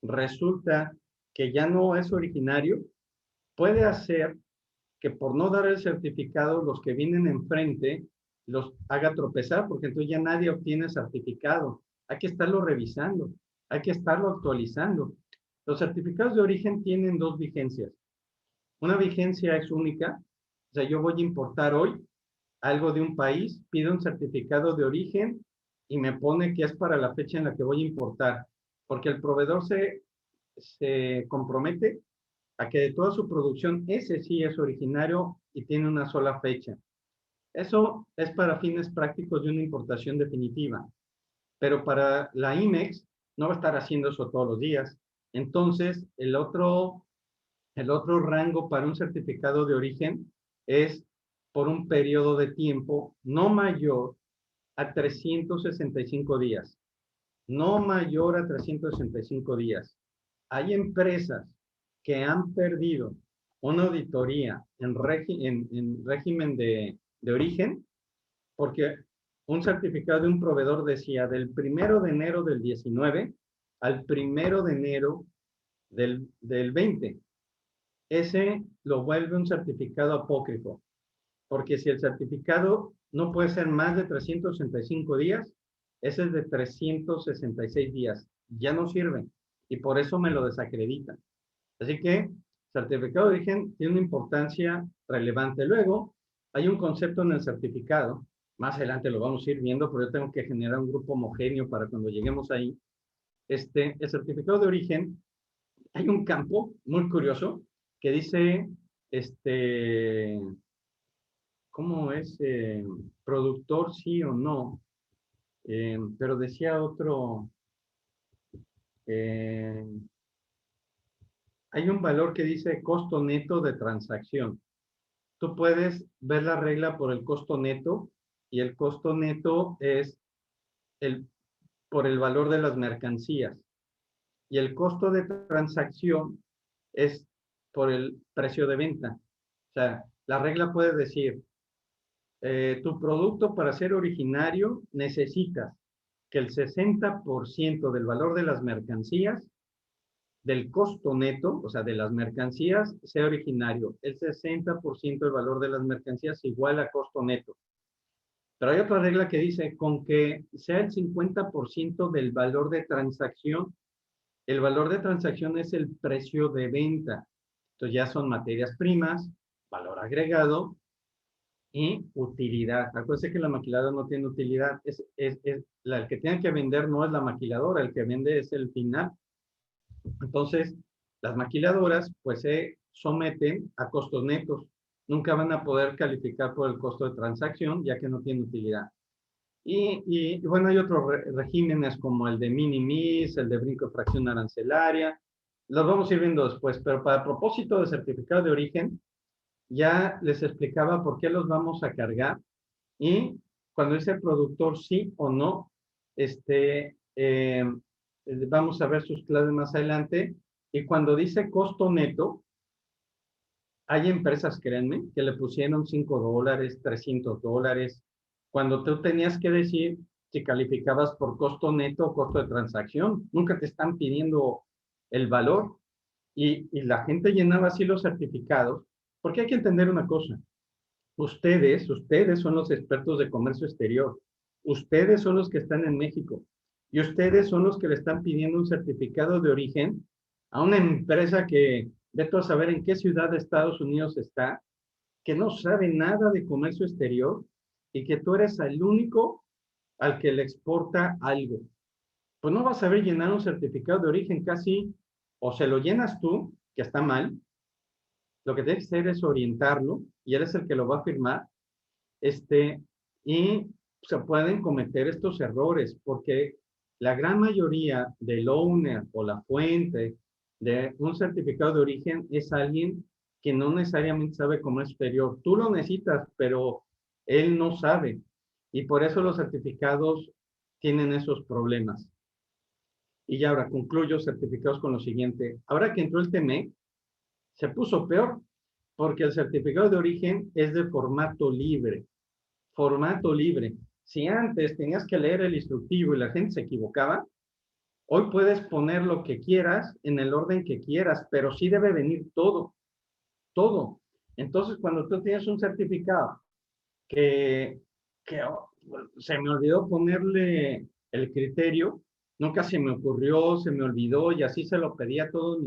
resulta que ya no es originario, puede hacer que por no dar el certificado, los que vienen enfrente los haga tropezar, porque entonces ya nadie obtiene certificado. Hay que estarlo revisando, hay que estarlo actualizando. Los certificados de origen tienen dos vigencias. Una vigencia es única, o sea, yo voy a importar hoy algo de un país, pido un certificado de origen y me pone que es para la fecha en la que voy a importar, porque el proveedor se compromete a que de toda su producción ese sí es originario y tiene una sola fecha. Eso es para fines prácticos de una importación definitiva, pero para la IMEX no va a estar haciendo eso todos los días. Entonces, el otro rango para un certificado de origen es por un periodo de tiempo no mayor a 365 días. No mayor a 365 días. Hay empresas que han perdido una auditoría en régimen de origen, porque un certificado de un proveedor decía del 1 de enero del 19 al 1 de enero del 20. Ese lo vuelve un certificado apócrifo, porque si el certificado no puede ser más de 365 días, ese es de 366 días. Ya no sirve y por eso me lo desacreditan. Así que certificado de origen tiene una importancia relevante. Luego, hay un concepto en el certificado, más adelante lo vamos a ir viendo, pero yo tengo que generar un grupo homogéneo para cuando lleguemos ahí. El certificado de origen, hay un campo muy curioso que dice, ¿cómo es? Productor sí o no, pero decía otro, hay un valor que dice costo neto de transacción. Tú puedes ver la regla por el costo neto y el costo neto es por el valor de las mercancías. Y el costo de transacción es por el precio de venta. O sea, la regla puede decir, tu producto para ser originario necesitas que el 60% del valor de las mercancías, del costo neto, o sea, de las mercancías, sea originario. El 60% del valor de las mercancías igual a costo neto. Pero hay otra regla que dice, con que sea el 50% del valor de transacción, el valor de transacción es el precio de venta. Entonces ya son materias primas, valor agregado y utilidad. Acuérdense que la maquiladora no tiene utilidad. El que tiene que vender no es la maquiladora, el que vende es el final. Entonces, las maquiladoras pues se someten a costos netos. Nunca van a poder calificar por el costo de transacción, ya que no tiene utilidad. Y bueno, hay otros regímenes como el de minimis, el de brinco de fracción arancelaria. Los vamos a ir viendo después, pero para el propósito de certificado de origen, ya les explicaba por qué los vamos a cargar. Y cuando dice productor sí o no, vamos a ver sus claves más adelante. Y cuando dice costo neto, hay empresas, créanme, que le pusieron $5, $300, cuando tú tenías que decir si calificabas por costo neto o costo de transacción. Nunca te están pidiendo el valor. Y la gente llenaba así los certificados, porque hay que entender una cosa. Ustedes son los expertos de comercio exterior. Ustedes son los que están en México. Y ustedes son los que le están pidiendo un certificado de origen a una empresa que, vete a saber en qué ciudad de Estados Unidos está, que no sabe nada de comercio exterior y que tú eres el único al que le exporta algo. Pues no vas a saber llenar un certificado de origen casi, o se lo llenas tú, que está mal. Lo que tienes que hacer es orientarlo y él es el que lo va a firmar. Y se pueden cometer estos errores porque la gran mayoría del owner o la fuente de un certificado de origen es alguien que no necesariamente sabe comercio exterior. Tú lo necesitas, pero él no sabe. Y por eso los certificados tienen esos problemas. Y ya ahora concluyo certificados con lo siguiente. Ahora que entró el TEMEC, se puso peor porque el certificado de origen es de formato libre. Formato libre. Si antes tenías que leer el instructivo y la gente se equivocaba, hoy puedes poner lo que quieras en el orden que quieras, pero sí debe venir todo. Todo. Entonces, cuando tú tienes un certificado que se me olvidó ponerle el criterio, nunca se me ocurrió, se me olvidó y así se lo pedí a todos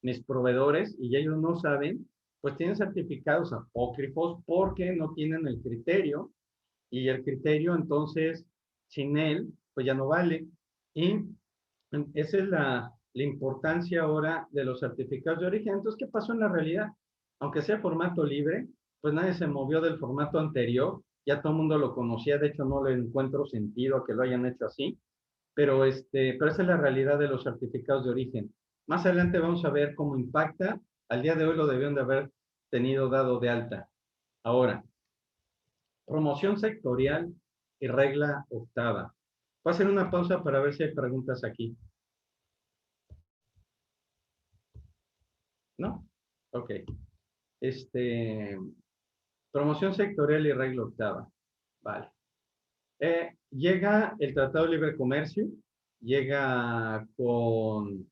mis proveedores y ellos no saben, pues tienen certificados apócrifos porque no tienen el criterio y el criterio entonces sin él pues ya no vale. Y esa es la importancia ahora de los certificados de origen. Entonces, ¿qué pasó en la realidad? Aunque sea formato libre, pues nadie se movió del formato anterior, ya todo el mundo lo conocía, de hecho no le encuentro sentido a que lo hayan hecho así, pero esa es la realidad de los certificados de origen. Más adelante vamos a ver cómo impacta. Al día de hoy lo debieron de haber tenido dado de alta. Ahora, promoción sectorial y regla octava. Voy a hacer una pausa para ver si hay preguntas aquí. ¿No? Ok. Promoción sectorial y regla octava. Vale. Llega el Tratado de Libre Comercio, llega con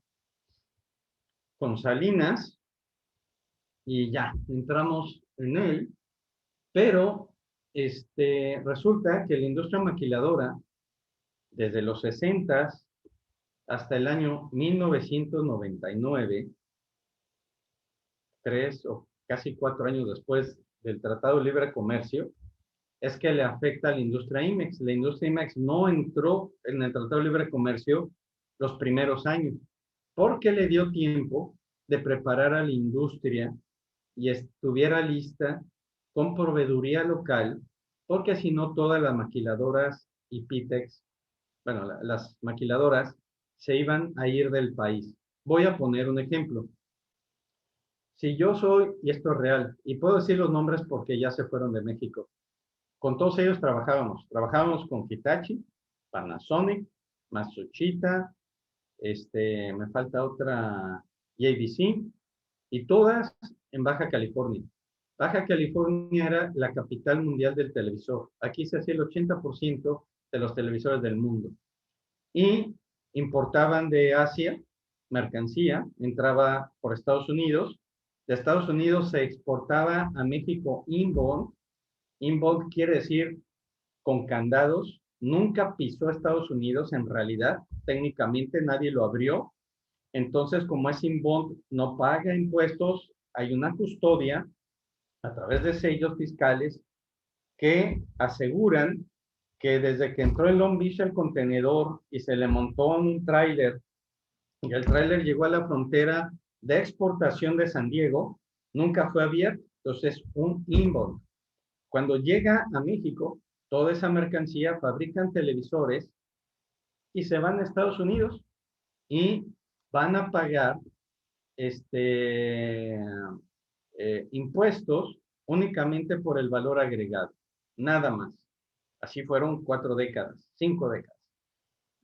Salinas y ya, entramos en él, pero resulta que la industria maquiladora, desde los 60 hasta el año 1999, 3 o casi 4 años después del Tratado de Libre Comercio, es que le afecta a la industria IMEX. La industria IMEX no entró en el Tratado de Libre Comercio los primeros años, porque le dio tiempo de preparar a la industria y estuviera lista con proveeduría local, porque si no todas las maquiladoras y PITEX, bueno, las maquiladoras se iban a ir del país. Voy a poner un ejemplo. Si yo soy, y esto es real, y puedo decir los nombres porque ya se fueron de México, con todos ellos trabajábamos con Hitachi, Panasonic, Matsushita, me falta otra, JVC, y todas en Baja California. Baja California era la capital mundial del televisor. Aquí se hacía el 80% de los televisores del mundo. Y importaban de Asia mercancía, entraba por Estados Unidos. De Estados Unidos se exportaba a México inbound. Inbound quiere decir con candados. Nunca pisó Estados Unidos en realidad. Técnicamente nadie lo abrió. Entonces, como es inbound, no paga impuestos. Hay una custodia a través de sellos fiscales que aseguran que desde que entró en Long Beach el contenedor y se le montó en un tráiler y el tráiler llegó a la frontera de exportación de San Diego, nunca fue abierto. Entonces es un inbound. Cuando llega a México, toda esa mercancía fabrican televisores y se van a Estados Unidos y van a pagar impuestos únicamente por el valor agregado, nada más. Así fueron 4 décadas, 5 décadas.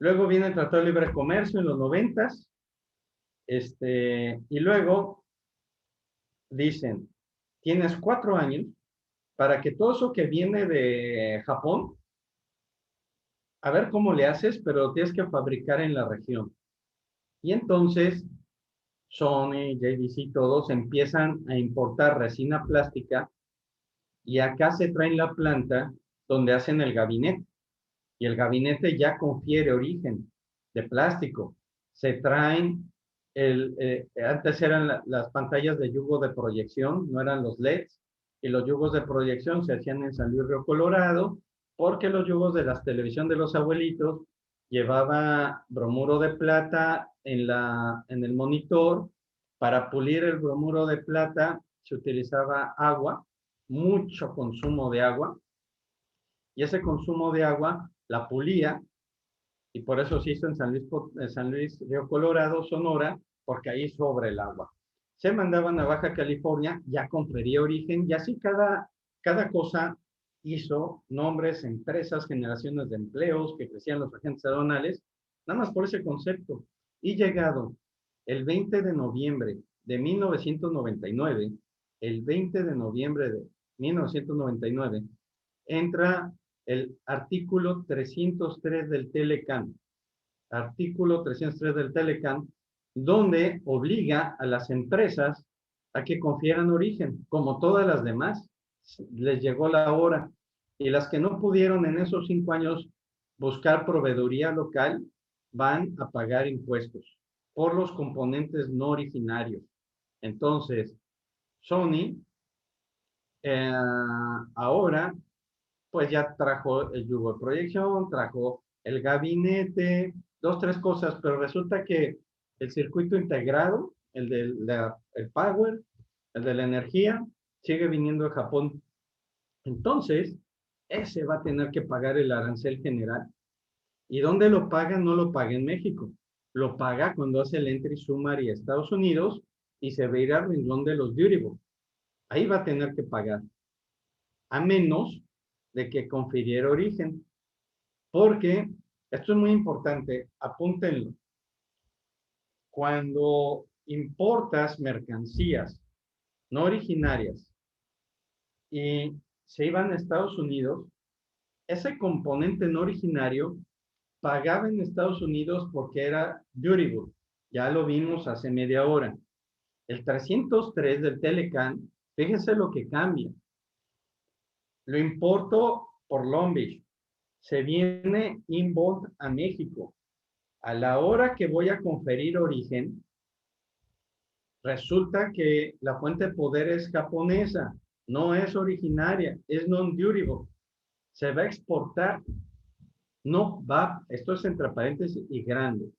Luego viene el Tratado de Libre Comercio en los 90s, y luego dicen, tienes 4 años para que todo eso que viene de Japón, a ver cómo le haces, pero lo tienes que fabricar en la región. Y entonces Sony, JVC, todos empiezan a importar resina plástica y acá se traen la planta donde hacen el gabinete. Y el gabinete ya confiere origen de plástico. Se traen, antes eran las pantallas de yugo de proyección, no eran los LEDs, y los yugos de proyección se hacían en San Luis Río Colorado, porque los yugos de la televisión de los abuelitos llevaba bromuro de plata en el monitor. Para pulir el bromuro de plata se utilizaba agua, mucho consumo de agua, y ese consumo de agua la pulía, y por eso se hizo en San Luis Río Colorado, Sonora, porque ahí sobra el agua. Se mandaban a Baja California, ya confería origen, y así cada cosa hizo nombres, empresas, generaciones de empleos, que crecían los agentes aduanales, nada más por ese concepto. Y llegado el 20 de noviembre de 1999, el 20 de noviembre de 1999, entra el artículo 303 del Telecán, artículo 303 del Telecán, donde obliga a las empresas a que confieran origen, como todas las demás. Les llegó la hora, y las que no pudieron en esos 5 años buscar proveeduría local, van a pagar impuestos por los componentes no originarios. Entonces, Sony ahora pues ya trajo el yugo de proyección, trajo el gabinete, 2, 3 cosas, pero resulta que el circuito integrado, el power, el de la energía, sigue viniendo de Japón. Entonces, ese va a tener que pagar el arancel general. ¿Y dónde lo paga? No lo paga en México. Lo paga cuando hace el entry summary a Estados Unidos y se va a ir al renglón de los durable. Ahí va a tener que pagar. A menos de que confiriera origen. Porque, esto es muy importante, apúntenlo. Cuando importas mercancías no originarias y se iban a Estados Unidos, ese componente no originario pagaba en Estados Unidos porque era durable. Ya lo vimos hace media hora. El 303 del Telecán, fíjense lo que cambia. Lo importo por Long Beach. Se viene inbound a México. A la hora que voy a conferir origen, resulta que la fuente de poder es japonesa, no es originaria, es non-durable. Se va a exportar. No va, esto es entre paréntesis y grande.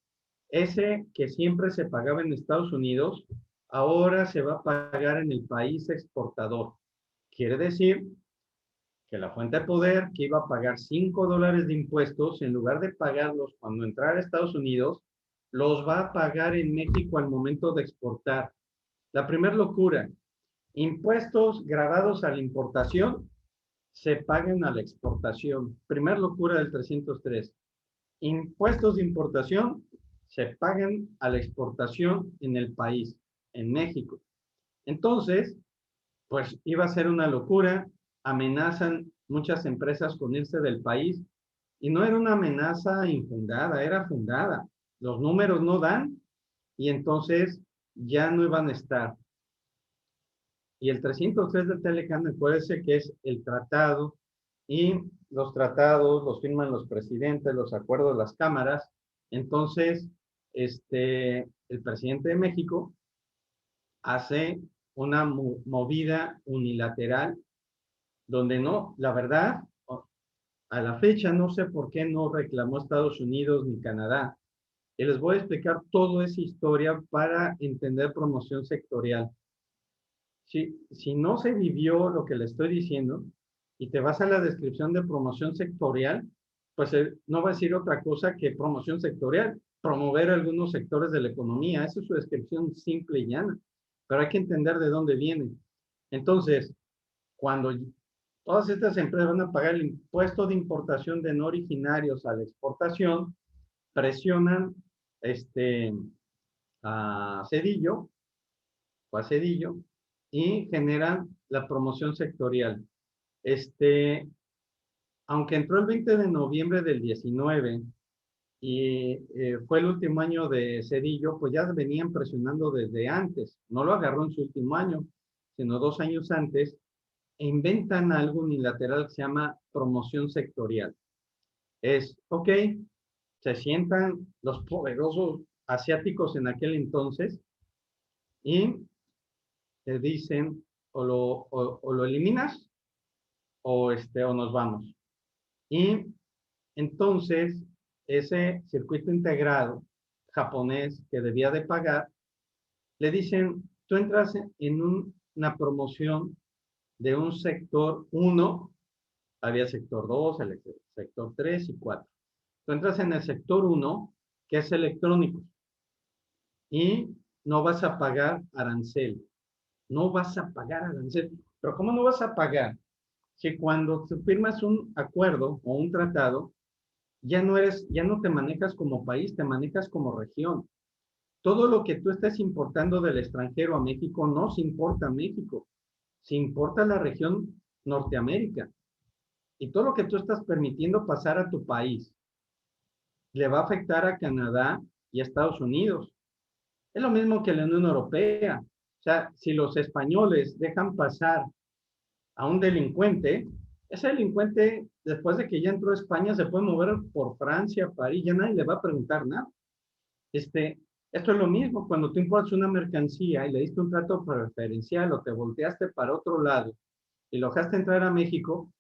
Ese que siempre se pagaba en Estados Unidos, ahora se va a pagar en el país exportador. Quiere decir que la fuente de poder que iba a pagar $5 de impuestos, en lugar de pagarlos cuando entrara a Estados Unidos, los va a pagar en México al momento de exportar. La primera locura, impuestos grabados a la importación se pagan a la exportación. Primer locura del 303. Impuestos de importación se pagan a la exportación en el país, en México. Entonces, pues iba a ser una locura. Amenazan muchas empresas con irse del país, y no era una amenaza infundada, era fundada. Los números no dan, y entonces ya no iban a estar. Y el 303 del Telecán, acuérdense que es el tratado, y los tratados los firman los presidentes, los acuerdos, las cámaras. Entonces, el presidente de México hace una movida unilateral donde no, la verdad, a la fecha no sé por qué no reclamó Estados Unidos ni Canadá. Y les voy a explicar toda esa historia para entender promoción sectorial. Si no se vivió lo que le estoy diciendo y te vas a la descripción de promoción sectorial, pues no va a decir otra cosa que promoción sectorial, promover algunos sectores de la economía. Esa es su descripción simple y llana, pero hay que entender de dónde viene. Entonces, cuando todas estas empresas van a pagar el impuesto de importación de no originarios a la exportación, presionan a Cedillo y generan la promoción sectorial. Aunque entró el 20 de noviembre del 19 y fue el último año de Cedillo, pues ya venían presionando desde antes. No lo agarró en su último año, sino 2 años antes, e inventan algo unilateral que se llama promoción sectorial. Ok, se sientan los poderosos asiáticos en aquel entonces y te dicen o lo eliminas o nos vamos. Y entonces ese circuito integrado japonés que debía de pagar, le dicen, tú entras en una promoción de un sector 1, había sector 2, el sector 3 y 4. Tú entras en el sector 1, que es electrónicos, y no vas a pagar arancel. No vas a pagar arancel. Pero ¿cómo no vas a pagar? Si cuando tú firmas un acuerdo o un tratado, ya no te manejas como país, te manejas como región. Todo lo que tú estés importando del extranjero a México no se importa a México, se importa a la región Norteamérica. Y todo lo que tú estás permitiendo pasar a tu país le va a afectar a Canadá y a Estados Unidos. Es lo mismo que la Unión Europea. O sea, si los españoles dejan pasar a un delincuente, ese delincuente, después de que ya entró a España, se puede mover por Francia, París, ya nadie le va a preguntar nada. Esto es lo mismo, cuando tú importas una mercancía y le diste un trato preferencial o te volteaste para otro lado y lo dejaste entrar a México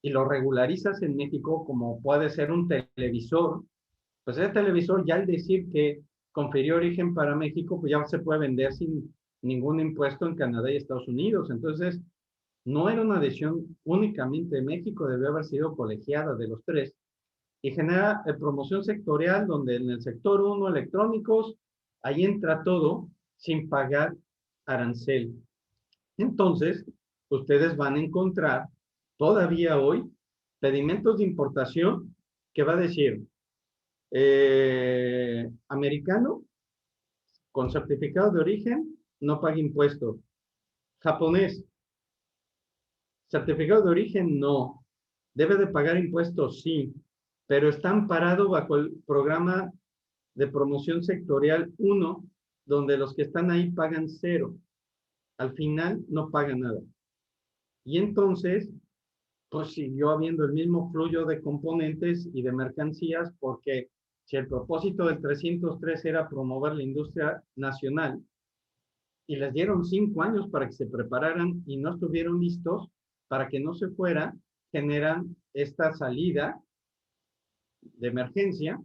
y lo regularizas en México, como puede ser un televisor, pues ese televisor ya al decir que confirió origen para México, pues ya se puede vender sin ningún impuesto en Canadá y Estados Unidos. Entonces, no era una decisión únicamente de México, debió haber sido colegiada de los tres. Y genera promoción sectorial, donde en el sector 1, electrónicos, ahí entra todo sin pagar arancel. Entonces, ustedes van a encontrar todavía hoy pedimentos de importación que va a decir americano con certificado de origen no paga impuestos. Japonés, certificado de origen no. Debe de pagar impuestos, sí, pero está amparado bajo el programa de promoción sectorial 1, donde los que están ahí pagan 0. Al final no pagan nada. Y entonces, pues siguió habiendo el mismo flujo de componentes y de mercancías, porque si el propósito del 303 era promover la industria nacional, y les dieron 5 años para que se prepararan y no estuvieron listos, para que no se fuera, generan esta salida de emergencia,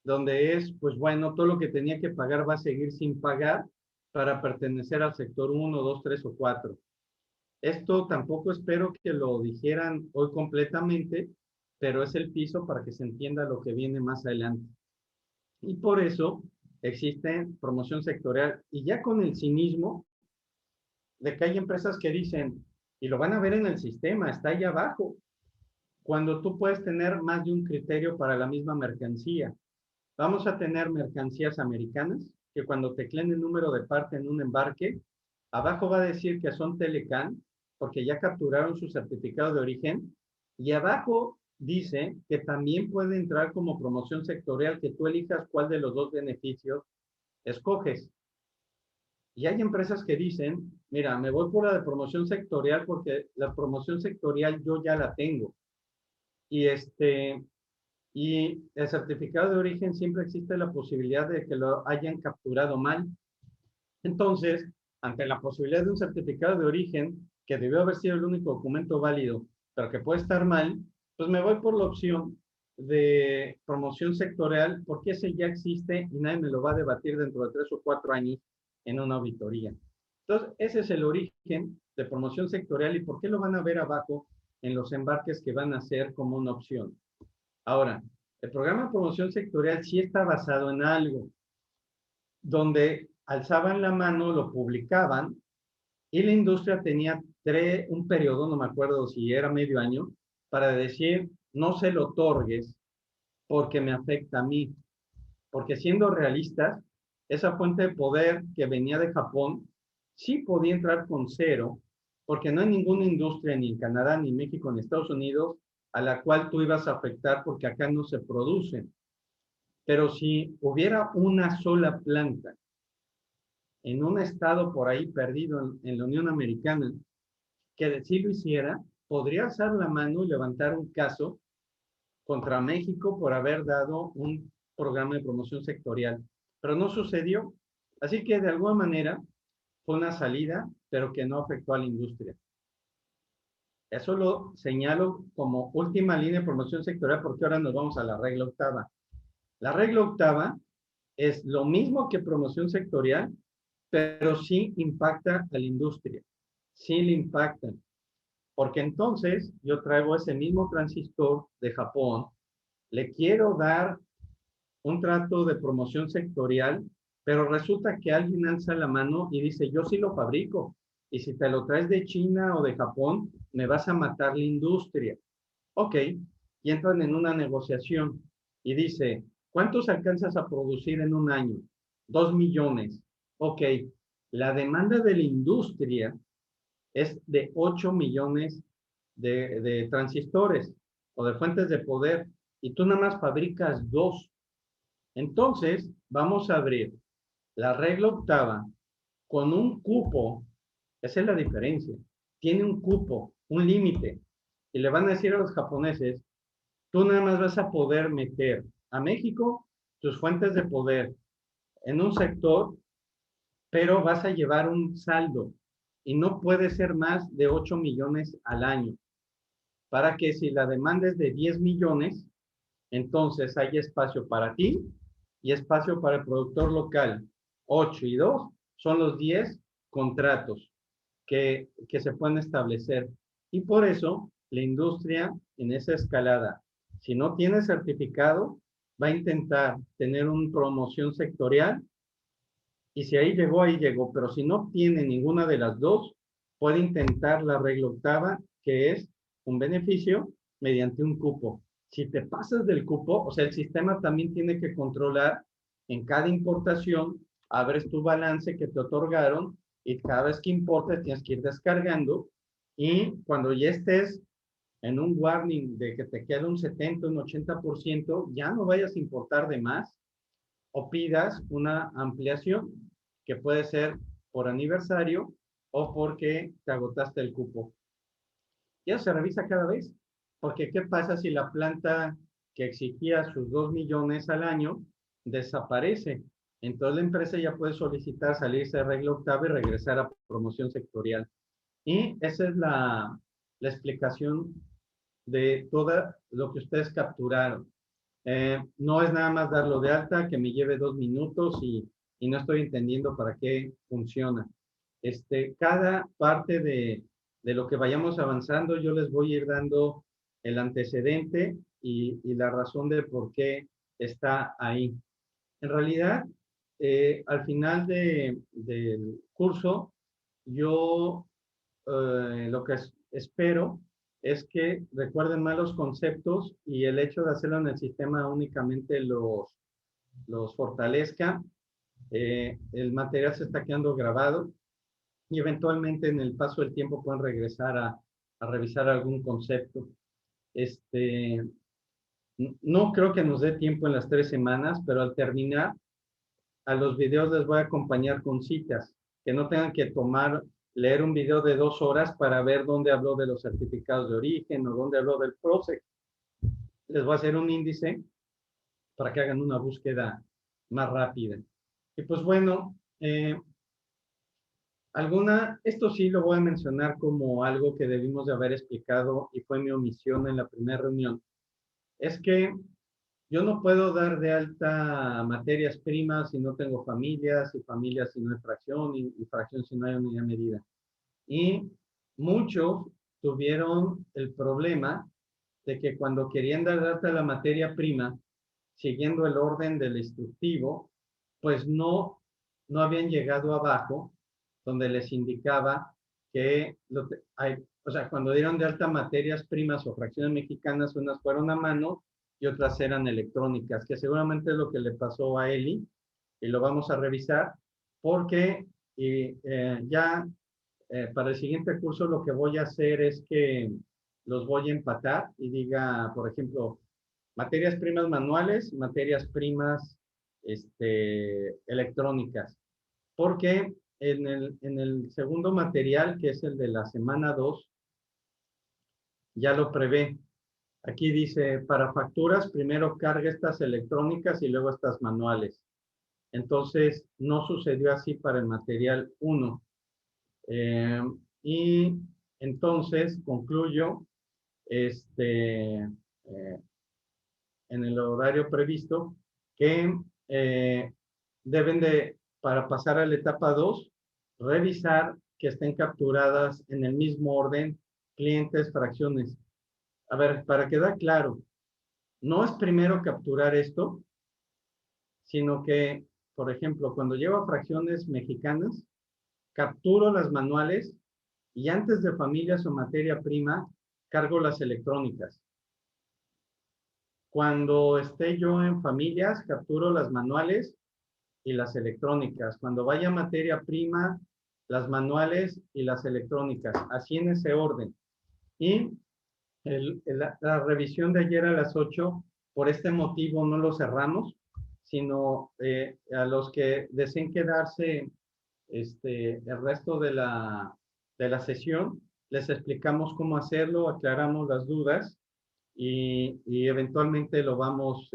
donde es, pues bueno, todo lo que tenía que pagar va a seguir sin pagar para pertenecer al sector 1, 2, 3 o 4. Esto tampoco espero que lo dijeran hoy completamente, pero es el piso para que se entienda lo que viene más adelante. Y por eso existe promoción sectorial. Y ya con el cinismo de que hay empresas que dicen, y lo van a ver en el sistema, está ahí abajo, cuando tú puedes tener más de un criterio para la misma mercancía. Vamos a tener mercancías americanas, que cuando tecleen el número de parte en un embarque, abajo va a decir que son Telecan, porque ya capturaron su certificado de origen, y abajo dice que también puede entrar como promoción sectorial, que tú elijas cuál de los dos beneficios escoges. Y hay empresas que dicen, mira, me voy por la de promoción sectorial porque la promoción sectorial yo ya la tengo. Y el certificado de origen siempre existe la posibilidad de que lo hayan capturado mal. Entonces, ante la posibilidad de un certificado de origen, que debió haber sido el único documento válido, pero que puede estar mal, pues me voy por la opción de promoción sectorial, porque ese ya existe y nadie me lo va a debatir dentro de 3 o 4 años en una auditoría. Entonces, ese es el origen de promoción sectorial y por qué lo van a ver abajo en los embarques que van a ser como una opción. Ahora, el programa de promoción sectorial sí está basado en algo, donde alzaban la mano, lo publicaban, y la industria tenía un periodo, no me acuerdo si era medio año, para decir, no se lo otorgues porque me afecta a mí. Porque siendo realistas, esa fuente de poder que venía de Japón, sí podía entrar con 0 porque no hay ninguna industria ni en Canadá, ni en México, ni en Estados Unidos a la cual tú ibas a afectar porque acá no se producen. Pero si hubiera una sola planta en un estado por ahí perdido en la Unión Americana, que sí lo hiciera, podría alzar la mano y levantar un caso contra México por haber dado un programa de promoción sectorial. Pero no sucedió. Así que de alguna manera fue una salida, pero que no afectó a la industria. Eso lo señalo como última línea de promoción sectorial porque ahora nos vamos a la regla octava. La regla octava es lo mismo que promoción sectorial, pero sí impacta a la industria. Sí le impactan. Porque entonces yo traigo ese mismo transistor de Japón, le quiero dar un trato de promoción sectorial, pero resulta que alguien alza la mano y dice, yo sí lo fabrico, y si te lo traes de China o de Japón, me vas a matar la industria. Ok, y entran en una negociación y dice, ¿cuántos alcanzas a producir en un año? 2 millones. Ok, la demanda de la industria es de 8 millones de transistores o de fuentes de poder, y tú nada más fabricas 2. Entonces, vamos a abrir la regla octava con un cupo, esa es la diferencia, tiene un cupo, un límite, y le van a decir a los japoneses, tú nada más vas a poder meter a México tus fuentes de poder en un sector, pero vas a llevar un saldo, y no puede ser más de 8 millones al año, para que si la demanda es de 10 millones, entonces hay espacio para ti y espacio para el productor local. 8 y 2 son los 10 contratos que se pueden establecer. Y por eso la industria en esa escalada, si no tiene certificado, va a intentar tener una promoción sectorial, y si ahí llegó, pero si no tiene ninguna de las dos, puede intentar la regla octava, que es un beneficio mediante un cupo. Si te pasas del cupo, o sea, el sistema también tiene que controlar en cada importación, abres tu balance que te otorgaron y cada vez que importes tienes que ir descargando, y cuando ya estés en un warning de que te queda un 70, un 80%, ya no vayas a importar de más o pidas una ampliación que puede ser por aniversario o porque te agotaste el cupo. Ya se revisa cada vez, porque ¿qué pasa si la planta que exigía sus 2 millones al año desaparece? Entonces la empresa ya puede solicitar salirse de regla octava y regresar a promoción sectorial. Y esa es la explicación de todo lo que ustedes capturaron. No es nada más darlo de alta, que me lleve 2 minutos y no estoy entendiendo para qué funciona. Cada parte de lo que vayamos avanzando, yo les voy a ir dando el antecedente y la razón de por qué está ahí. En realidad, al final del curso, yo lo que espero es que recuerden más los conceptos y el hecho de hacerlo en el sistema únicamente los fortalezca. El material se está quedando grabado y eventualmente en el paso del tiempo pueden regresar a revisar algún concepto. No creo que nos dé tiempo en las 3 semanas, pero al terminar, a los videos les voy a acompañar con citas, que no tengan que leer un video de 2 horas para ver dónde habló de los certificados de origen o dónde habló del PROSEC. Les voy a hacer un índice para que hagan una búsqueda más rápida. Y pues bueno, esto sí lo voy a mencionar como algo que debimos de haber explicado y fue mi omisión en la primera reunión. Es que yo no puedo dar de alta materias primas si no tengo familias, y familias si no hay fracción, y fracción si no hay unidad medida. Y muchos tuvieron el problema de que cuando querían dar de alta la materia prima, siguiendo el orden del instructivo, pues no habían llegado abajo, donde les indicaba que cuando dieron de alta materias primas o fracciones mexicanas, unas fueron a mano y otras eran electrónicas, que seguramente es lo que le pasó a Eli, y lo vamos a revisar, porque ya para el siguiente curso lo que voy a hacer es que los voy a empatar y diga, por ejemplo, materias primas manuales, materias primas electrónicas. Porque en el segundo material, que es el de la semana 2, ya lo prevé. Aquí dice, para facturas, primero carga estas electrónicas y luego estas manuales. Entonces, no sucedió así para el material 1. Y entonces, concluyo, en el horario previsto, que deben de, para pasar a la etapa 2, revisar que estén capturadas en el mismo orden clientes, fracciones. A ver, para quedar claro, no es primero capturar esto, sino que, por ejemplo, cuando llevo a fracciones mexicanas, capturo las manuales y antes de familias o materia prima, cargo las electrónicas. Cuando esté yo en familias, capturo las manuales y las electrónicas. Cuando vaya materia prima, las manuales y las electrónicas. Así en ese orden. Y la revisión de ayer a las 8, por este motivo no lo cerramos, sino a los que deseen quedarse el resto de la sesión, les explicamos cómo hacerlo, aclaramos las dudas y eventualmente lo vamos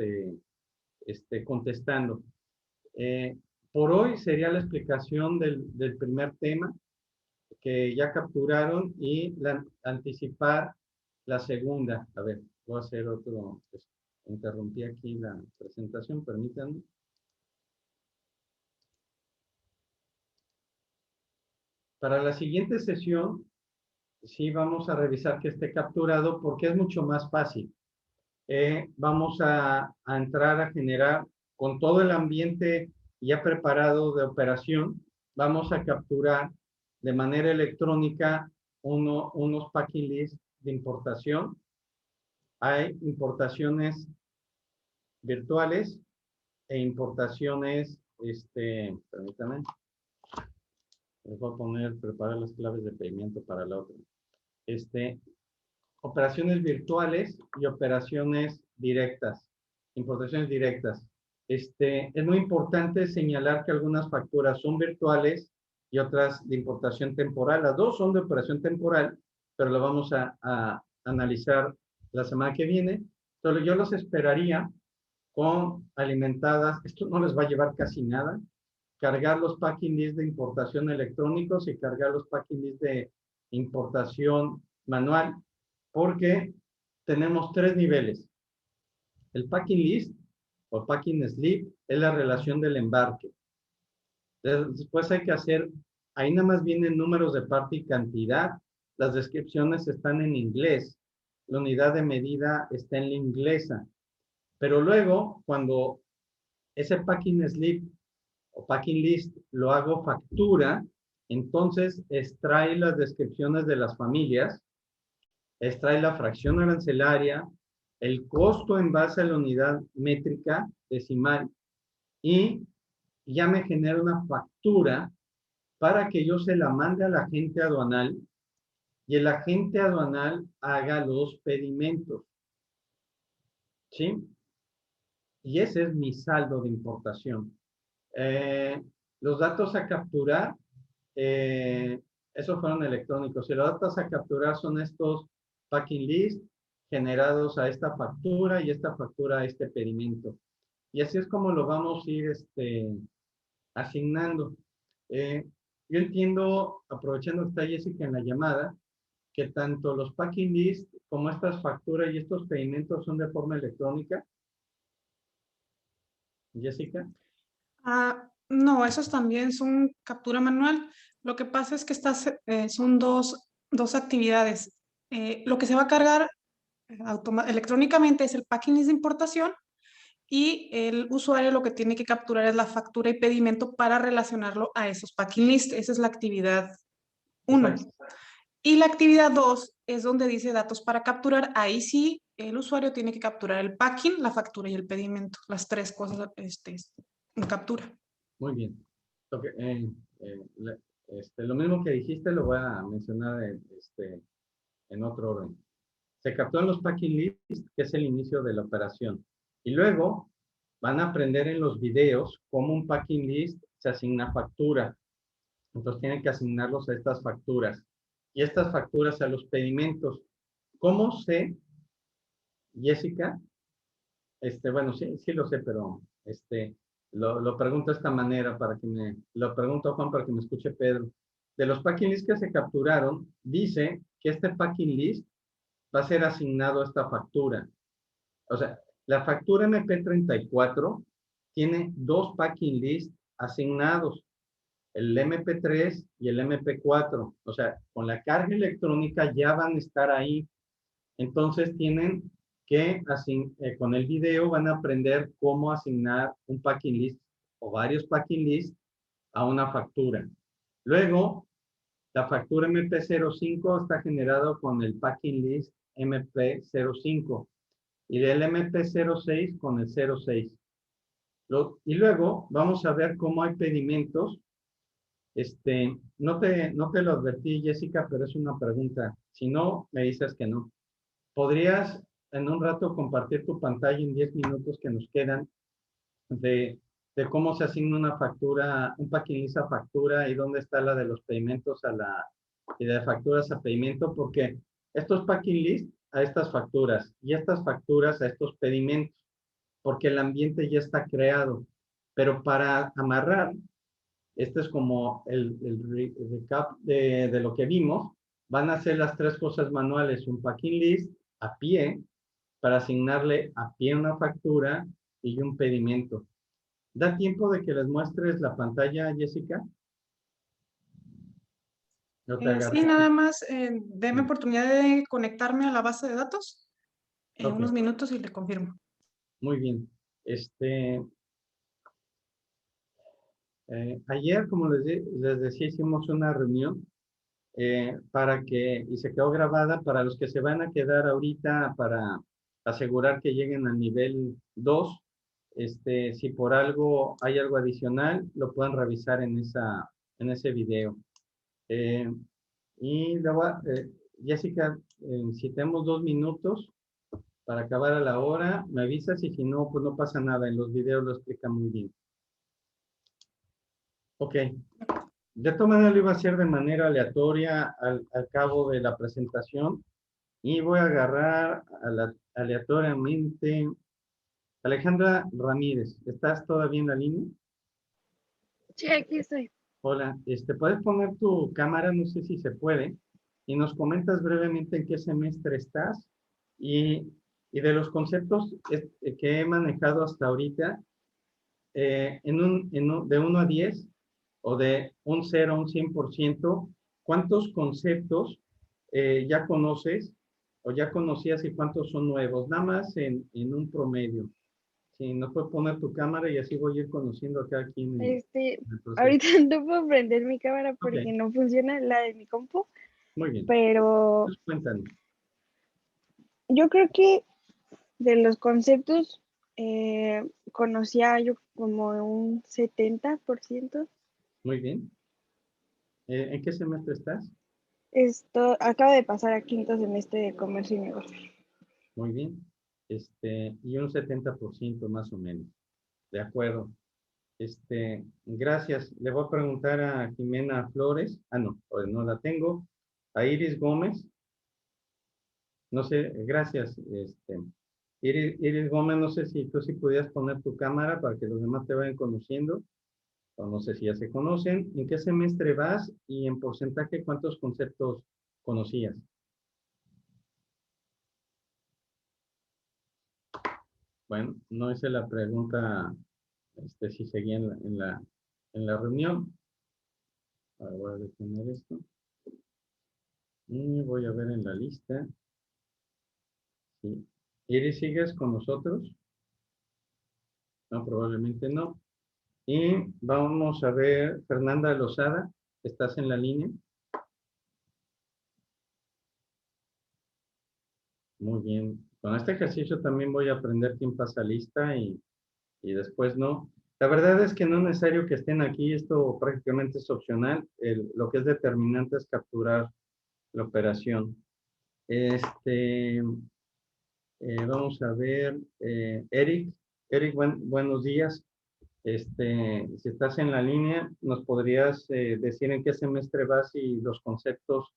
contestando. Por hoy sería la explicación del primer tema que ya capturaron y anticipar la segunda. A ver, voy a hacer otro, interrumpí aquí la presentación, permítanme. Para la siguiente sesión, sí vamos a revisar que esté capturado porque es mucho más fácil. Vamos a entrar a generar con todo el ambiente ya preparado de operación, vamos a capturar de manera electrónica unos packing lists de importación. Hay importaciones virtuales e importaciones, permítanme, les voy a poner, preparar las claves de pedimiento para la otra. Operaciones virtuales y operaciones directas, importaciones directas. Es muy importante señalar que algunas facturas son virtuales y otras de importación temporal. Las dos son de operación temporal, pero lo vamos a analizar la semana que viene. Entonces yo los esperaría con alimentadas. Esto no les va a llevar casi nada. Cargar los packing lists de importación electrónicos y cargar los packing lists de importación manual, porque tenemos 3 niveles. El packing list o packing slip es la relación del embarque. Después hay que hacer, ahí nada más vienen números de parte y cantidad. Las descripciones están en inglés. La unidad de medida está en la inglesa. Pero luego, cuando ese packing slip o packing list lo hago factura, entonces extrae las descripciones de las familias, extrae la fracción arancelaria, el costo en base a la unidad métrica decimal y ya me genera una factura para que yo se la mande al agente aduanal y el agente aduanal haga los pedimentos. ¿Sí? Y ese es mi saldo de importación. Los datos a capturar, esos fueron electrónicos. Y los datos a capturar son estos packing list generados a esta factura y esta factura a este pedimento. Y así es como lo vamos a ir asignando. Yo entiendo, aprovechando que está Jessica en la llamada, que tanto los packing list como estas facturas y estos pedimentos son de forma electrónica. Jessica. No, esos también son captura manual. Lo que pasa es que estas son dos actividades. Lo que se va a cargar electrónicamente es el packing list de importación y el usuario lo que tiene que capturar es la factura y pedimento para relacionarlo a esos packing list. Esa es la actividad 1. Y la actividad 2 es donde dice datos para capturar. Ahí sí, el usuario tiene que capturar el packing, la factura y el pedimento. Las 3 cosas en captura. Muy bien. Lo mismo que dijiste lo voy a mencionar en otro orden. Se capturan los packing lists, que es el inicio de la operación. Y luego van a aprender en los videos cómo un packing list se asigna factura. Entonces tienen que asignarlos a estas facturas. Y estas facturas a los pedimentos. ¿Cómo sé, Jessica? Bueno, sí lo sé, pero lo pregunto de esta manera lo pregunto a Juan para que me escuche Pedro. De los packing lists que se capturaron, dice que este packing list va a ser asignado a esta factura. O sea, la factura MP34 tiene dos packing lists asignados, el MP3 y el MP4. O sea, con la carga electrónica ya van a estar ahí. Entonces tienen que, con el video van a aprender cómo asignar un packing list o varios packing lists a una factura. Luego, la factura MP05 está generada con el packing list MP05 y el MP06 con el 06. Y luego vamos a ver cómo hay pedimentos. No te lo advertí, Jessica, pero es una pregunta. Si no, me dices que no. ¿Podrías en un rato compartir tu pantalla en 10 minutos que nos quedan de cómo se asigna una factura, un packing list a factura y dónde está la de los pedimentos y de facturas a pedimento? Porque estos packing lists a estas facturas y estas facturas a estos pedimentos, porque el ambiente ya está creado. Pero para amarrar, este es como el recap de lo que vimos, van a ser las tres cosas manuales, un packing list a pie, para asignarle a pie una factura y un pedimento. ¿Da tiempo de que les muestres la pantalla, Jessica? No te Sí, nada más, déme oportunidad de conectarme a la base de datos en Ok. unos minutos y le confirmo. Muy bien. Ayer, como les decía, hicimos una reunión y se quedó grabada para los que se van a quedar ahorita para asegurar que lleguen al nivel 2. Si por algo hay algo adicional, lo pueden revisar en ese video. Y Jessica, si tenemos 2 minutos para acabar a la hora, me avisas y si no, pues no pasa nada. En los videos lo explica muy bien. Ok. De todas maneras lo iba a hacer de manera aleatoria al cabo de la presentación y voy a agarrar aleatoriamente. Alejandra Ramírez, ¿estás todavía en la línea? Sí, aquí estoy. Hola, ¿puedes poner tu cámara? No sé si se puede. Y nos comentas brevemente en qué semestre estás y de los conceptos que he manejado hasta ahorita, de 1 a 10 o de un 0 a un 100%, ¿cuántos conceptos ya conoces o ya conocías y cuántos son nuevos? Nada más en un promedio. Sí, no puedes poner tu cámara y así voy a ir conociendo a cada quien. En el proceso. Ahorita no puedo prender mi cámara porque Ok. no funciona la de mi compu, Muy bien. pero Entonces, cuéntanos. yo creo que de los conceptos conocía yo como un 70%. Muy bien. ¿En qué semestre estás? Acabo de pasar a quinto semestre de comercio y negocio. Muy bien. Y un 70% más o menos. De acuerdo. Gracias. Le voy a preguntar a Jimena Flores. No, pues no la tengo. A Iris Gómez. No sé, gracias. Iris Gómez, no sé si tú sí pudieras poner tu cámara para que los demás te vayan conociendo. O no sé si ya se conocen. ¿En qué semestre vas y en porcentaje cuántos conceptos conocías? Bueno, no hice la pregunta si seguía en la reunión. Ahora voy a detener esto. Y voy a ver en la lista. Sí. ¿Iris sigues con nosotros? No, probablemente no. Y vamos a ver, Fernanda Lozada, ¿estás en la línea? Muy bien. Con este ejercicio también voy a aprender quién pasa lista y después no. La verdad es que no es necesario que estén aquí, esto prácticamente es opcional. Lo que es determinante es capturar la operación. Vamos a ver, Eric. Eric, buenos días. Si estás en la línea, ¿nos podrías decir en qué semestre vas y los conceptos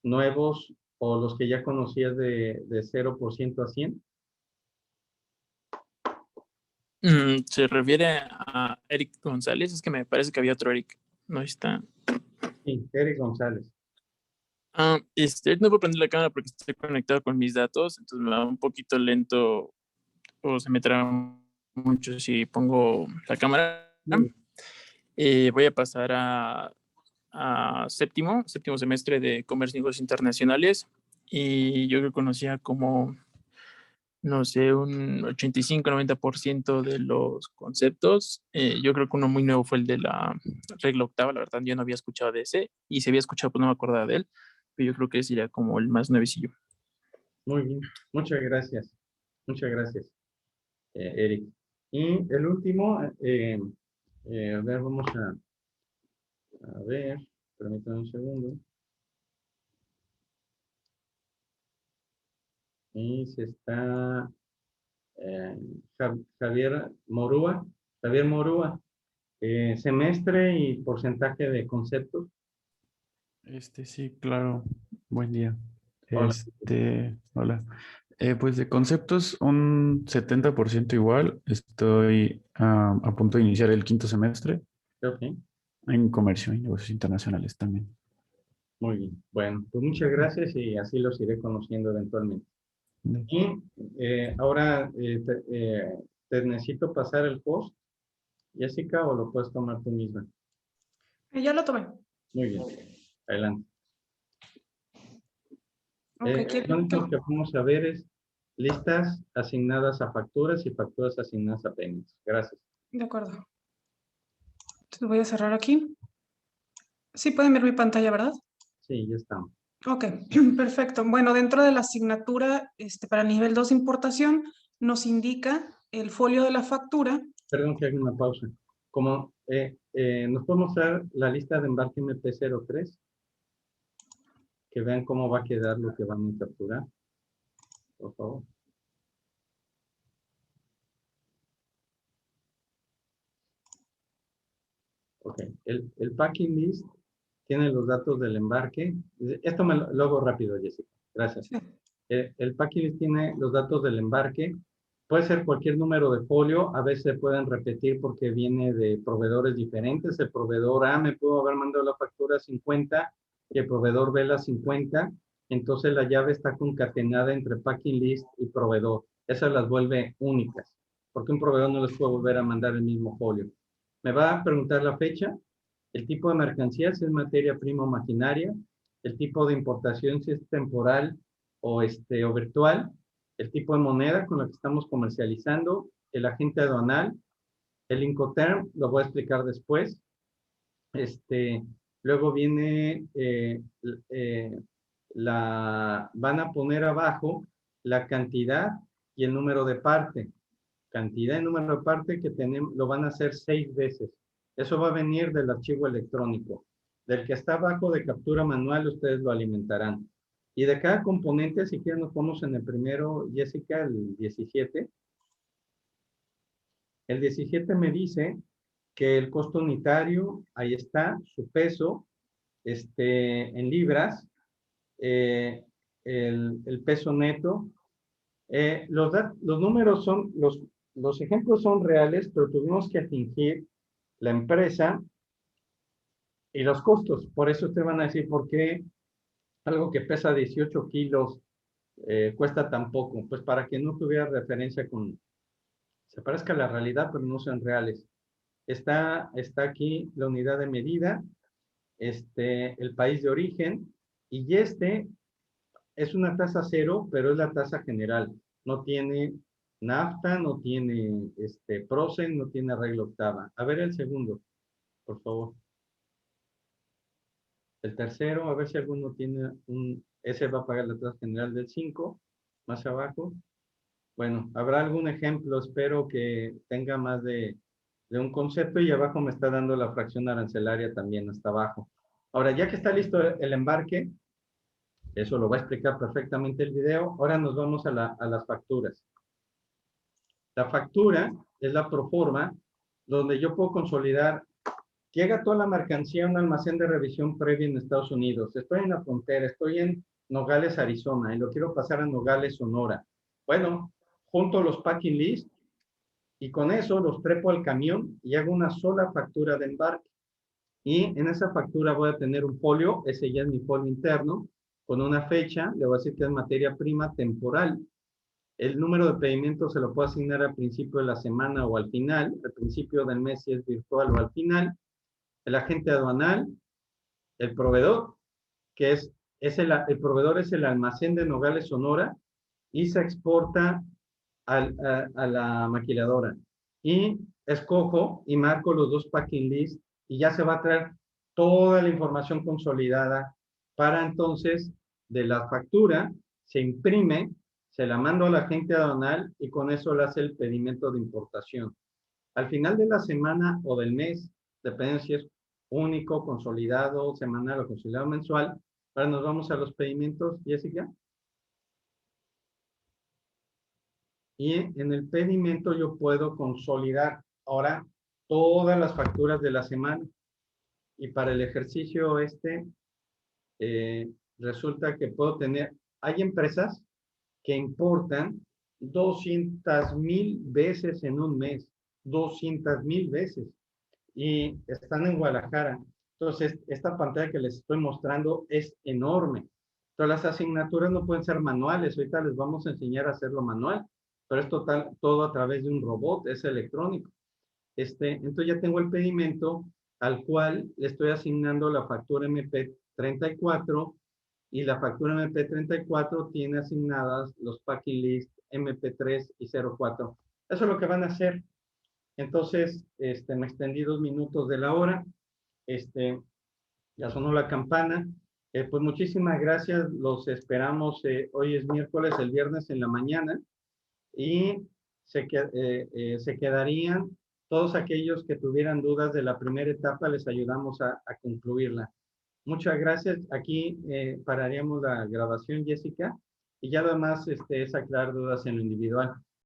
nuevos o los que ya conocías de 0% a 100? ¿Se refiere a Eric González? Es que me parece que había otro Eric. No está. Sí, Eric González. No puedo prender la cámara porque estoy conectado con mis datos, entonces me va un poquito lento o se me traba mucho si pongo la cámara. Voy a pasar a séptimo semestre de Comercio y Negocios Internacionales y yo que conocía como, no sé, un 85-90% de los conceptos. Yo creo que uno muy nuevo fue el de la regla octava, la verdad yo no había escuchado de ese y si había escuchado pues no me acordaba de él, pero yo creo que sería como el más nuevecillo. Muy bien, muchas gracias, Eric. Y el último, a ver, vamos a ver, permítanme un segundo. Y se está Javier Morúa. Javier Morúa, semestre y porcentaje de conceptos. Sí, claro. Buen día. Hola. Hola. Pues de conceptos, un 70% igual. Estoy a punto de iniciar el quinto semestre Ok, en comercio y negocios internacionales también. muy bien. Bueno, pues muchas gracias y así los iré conociendo eventualmente. Y ahora te necesito pasar el post, Jessica, o lo puedes tomar tú misma. Ya lo tomé. Muy bien, adelante. Ok, Lo único que vamos a ver es listas asignadas a facturas y facturas asignadas a pagos. Gracias. De acuerdo. Entonces voy a cerrar aquí. Sí, pueden ver mi pantalla, ¿verdad? Sí, ya estamos. Ok, perfecto. Bueno, dentro de la asignatura para nivel 2 de importación nos indica el folio de la factura. Perdón que haga una pausa. Como nos puede mostrar la lista de embarque MP03, que vean cómo va a quedar lo que van a capturar, por favor. Ok, el packing list tiene los datos del embarque. Esto lo hago rápido, Jessica. Gracias. El packing list tiene los datos del embarque. Puede ser cualquier número de folio. A veces pueden repetir porque viene de proveedores diferentes. El proveedor A me pudo haber mandado la factura 50 y el proveedor B la 50. Entonces la llave está concatenada entre packing list y proveedor. Eso las vuelve únicas, porque un proveedor no les puede volver a mandar el mismo folio. Me va a preguntar la fecha, el tipo de mercancía, si es materia prima o maquinaria, el tipo de importación, si es temporal o virtual, el tipo de moneda con la que estamos comercializando, el agente aduanal, el Incoterm, lo voy a explicar después. Luego viene, van a poner abajo la cantidad y el número de parte. Cantidad y número de parte que tenemos, lo van a hacer 6 veces. Eso va a venir del archivo electrónico. Del que está abajo de captura manual, ustedes lo alimentarán. Y de cada componente, si quieren, nos ponemos en el primero, Jessica, el 17. El 17 me dice que el costo unitario, ahí está, su peso, en libras, el peso neto. Los números son, los ejemplos son reales, pero tuvimos que fingir la empresa y los costos. Por eso ustedes van a decir, ¿por qué algo que pesa 18 kilos cuesta tan poco? Pues para que no tuviera referencia se parezca a la realidad, pero no sean reales. Está aquí la unidad de medida, el país de origen, y es una tasa cero, pero es la tasa general. No tiene NAFTA, no tiene PROCEN, no tiene regla octava. A ver el segundo, por favor. El tercero, a ver si alguno tiene ese va a pagar la tasa general del 5, más abajo. Bueno, habrá algún ejemplo, espero que tenga más de de un concepto y abajo me está dando la fracción arancelaria también hasta abajo. Ahora, ya que está listo el embarque, eso lo va a explicar perfectamente el video, ahora nos vamos a las facturas. La factura es la proforma donde yo puedo consolidar. Llega toda la mercancía a un almacén de revisión previa en Estados Unidos. Estoy en la frontera, estoy en Nogales, Arizona, y lo quiero pasar a Nogales, Sonora. Bueno, junto los packing list y con eso los trepo al camión y hago una sola factura de embarque. Y en esa factura voy a tener un folio, ese ya es mi folio interno, con una fecha, le voy a decir que es materia prima temporal. El número de pedimento se lo puedo asignar al principio de la semana o al final, al principio del mes si es virtual o al final. El agente aduanal, el proveedor, que el proveedor es el almacén de Nogales, Sonora, y se exporta a la maquiladora. Y escojo y marco los dos packing lists y ya se va a traer toda la información consolidada para entonces de la factura, se imprime, se la mando al agente aduanal y con eso le hace el pedimento de importación. Al final de la semana o del mes, depende si es único, consolidado, semanal o consolidado mensual. Ahora nos vamos a los pedimientos, Jessica. Y en el pedimento yo puedo consolidar ahora todas las facturas de la semana. Y para el ejercicio resulta que puedo tener, hay empresas que importan 200,000 veces en un mes, 200,000 veces. Y están en Guadalajara. Entonces, esta pantalla que les estoy mostrando es enorme. Entonces, las asignaturas no pueden ser manuales. Ahorita les vamos a enseñar a hacerlo manual, pero es todo a través de un robot, es electrónico. Entonces, ya tengo el pedimento al cual le estoy asignando la factura MP34 y la factura MP34 tiene asignadas los packing list MP3 y 04. Eso es lo que van a hacer. Entonces, me extendí 2 minutos de la hora. Ya sonó la campana. Pues muchísimas gracias. Los esperamos. Hoy es miércoles, el viernes en la mañana. Y se quedarían todos aquellos que tuvieran dudas de la primera etapa, les ayudamos a concluirla. Muchas gracias. Aquí pararíamos la grabación, Jessica. Y ya lo demás es aclarar dudas en lo individual.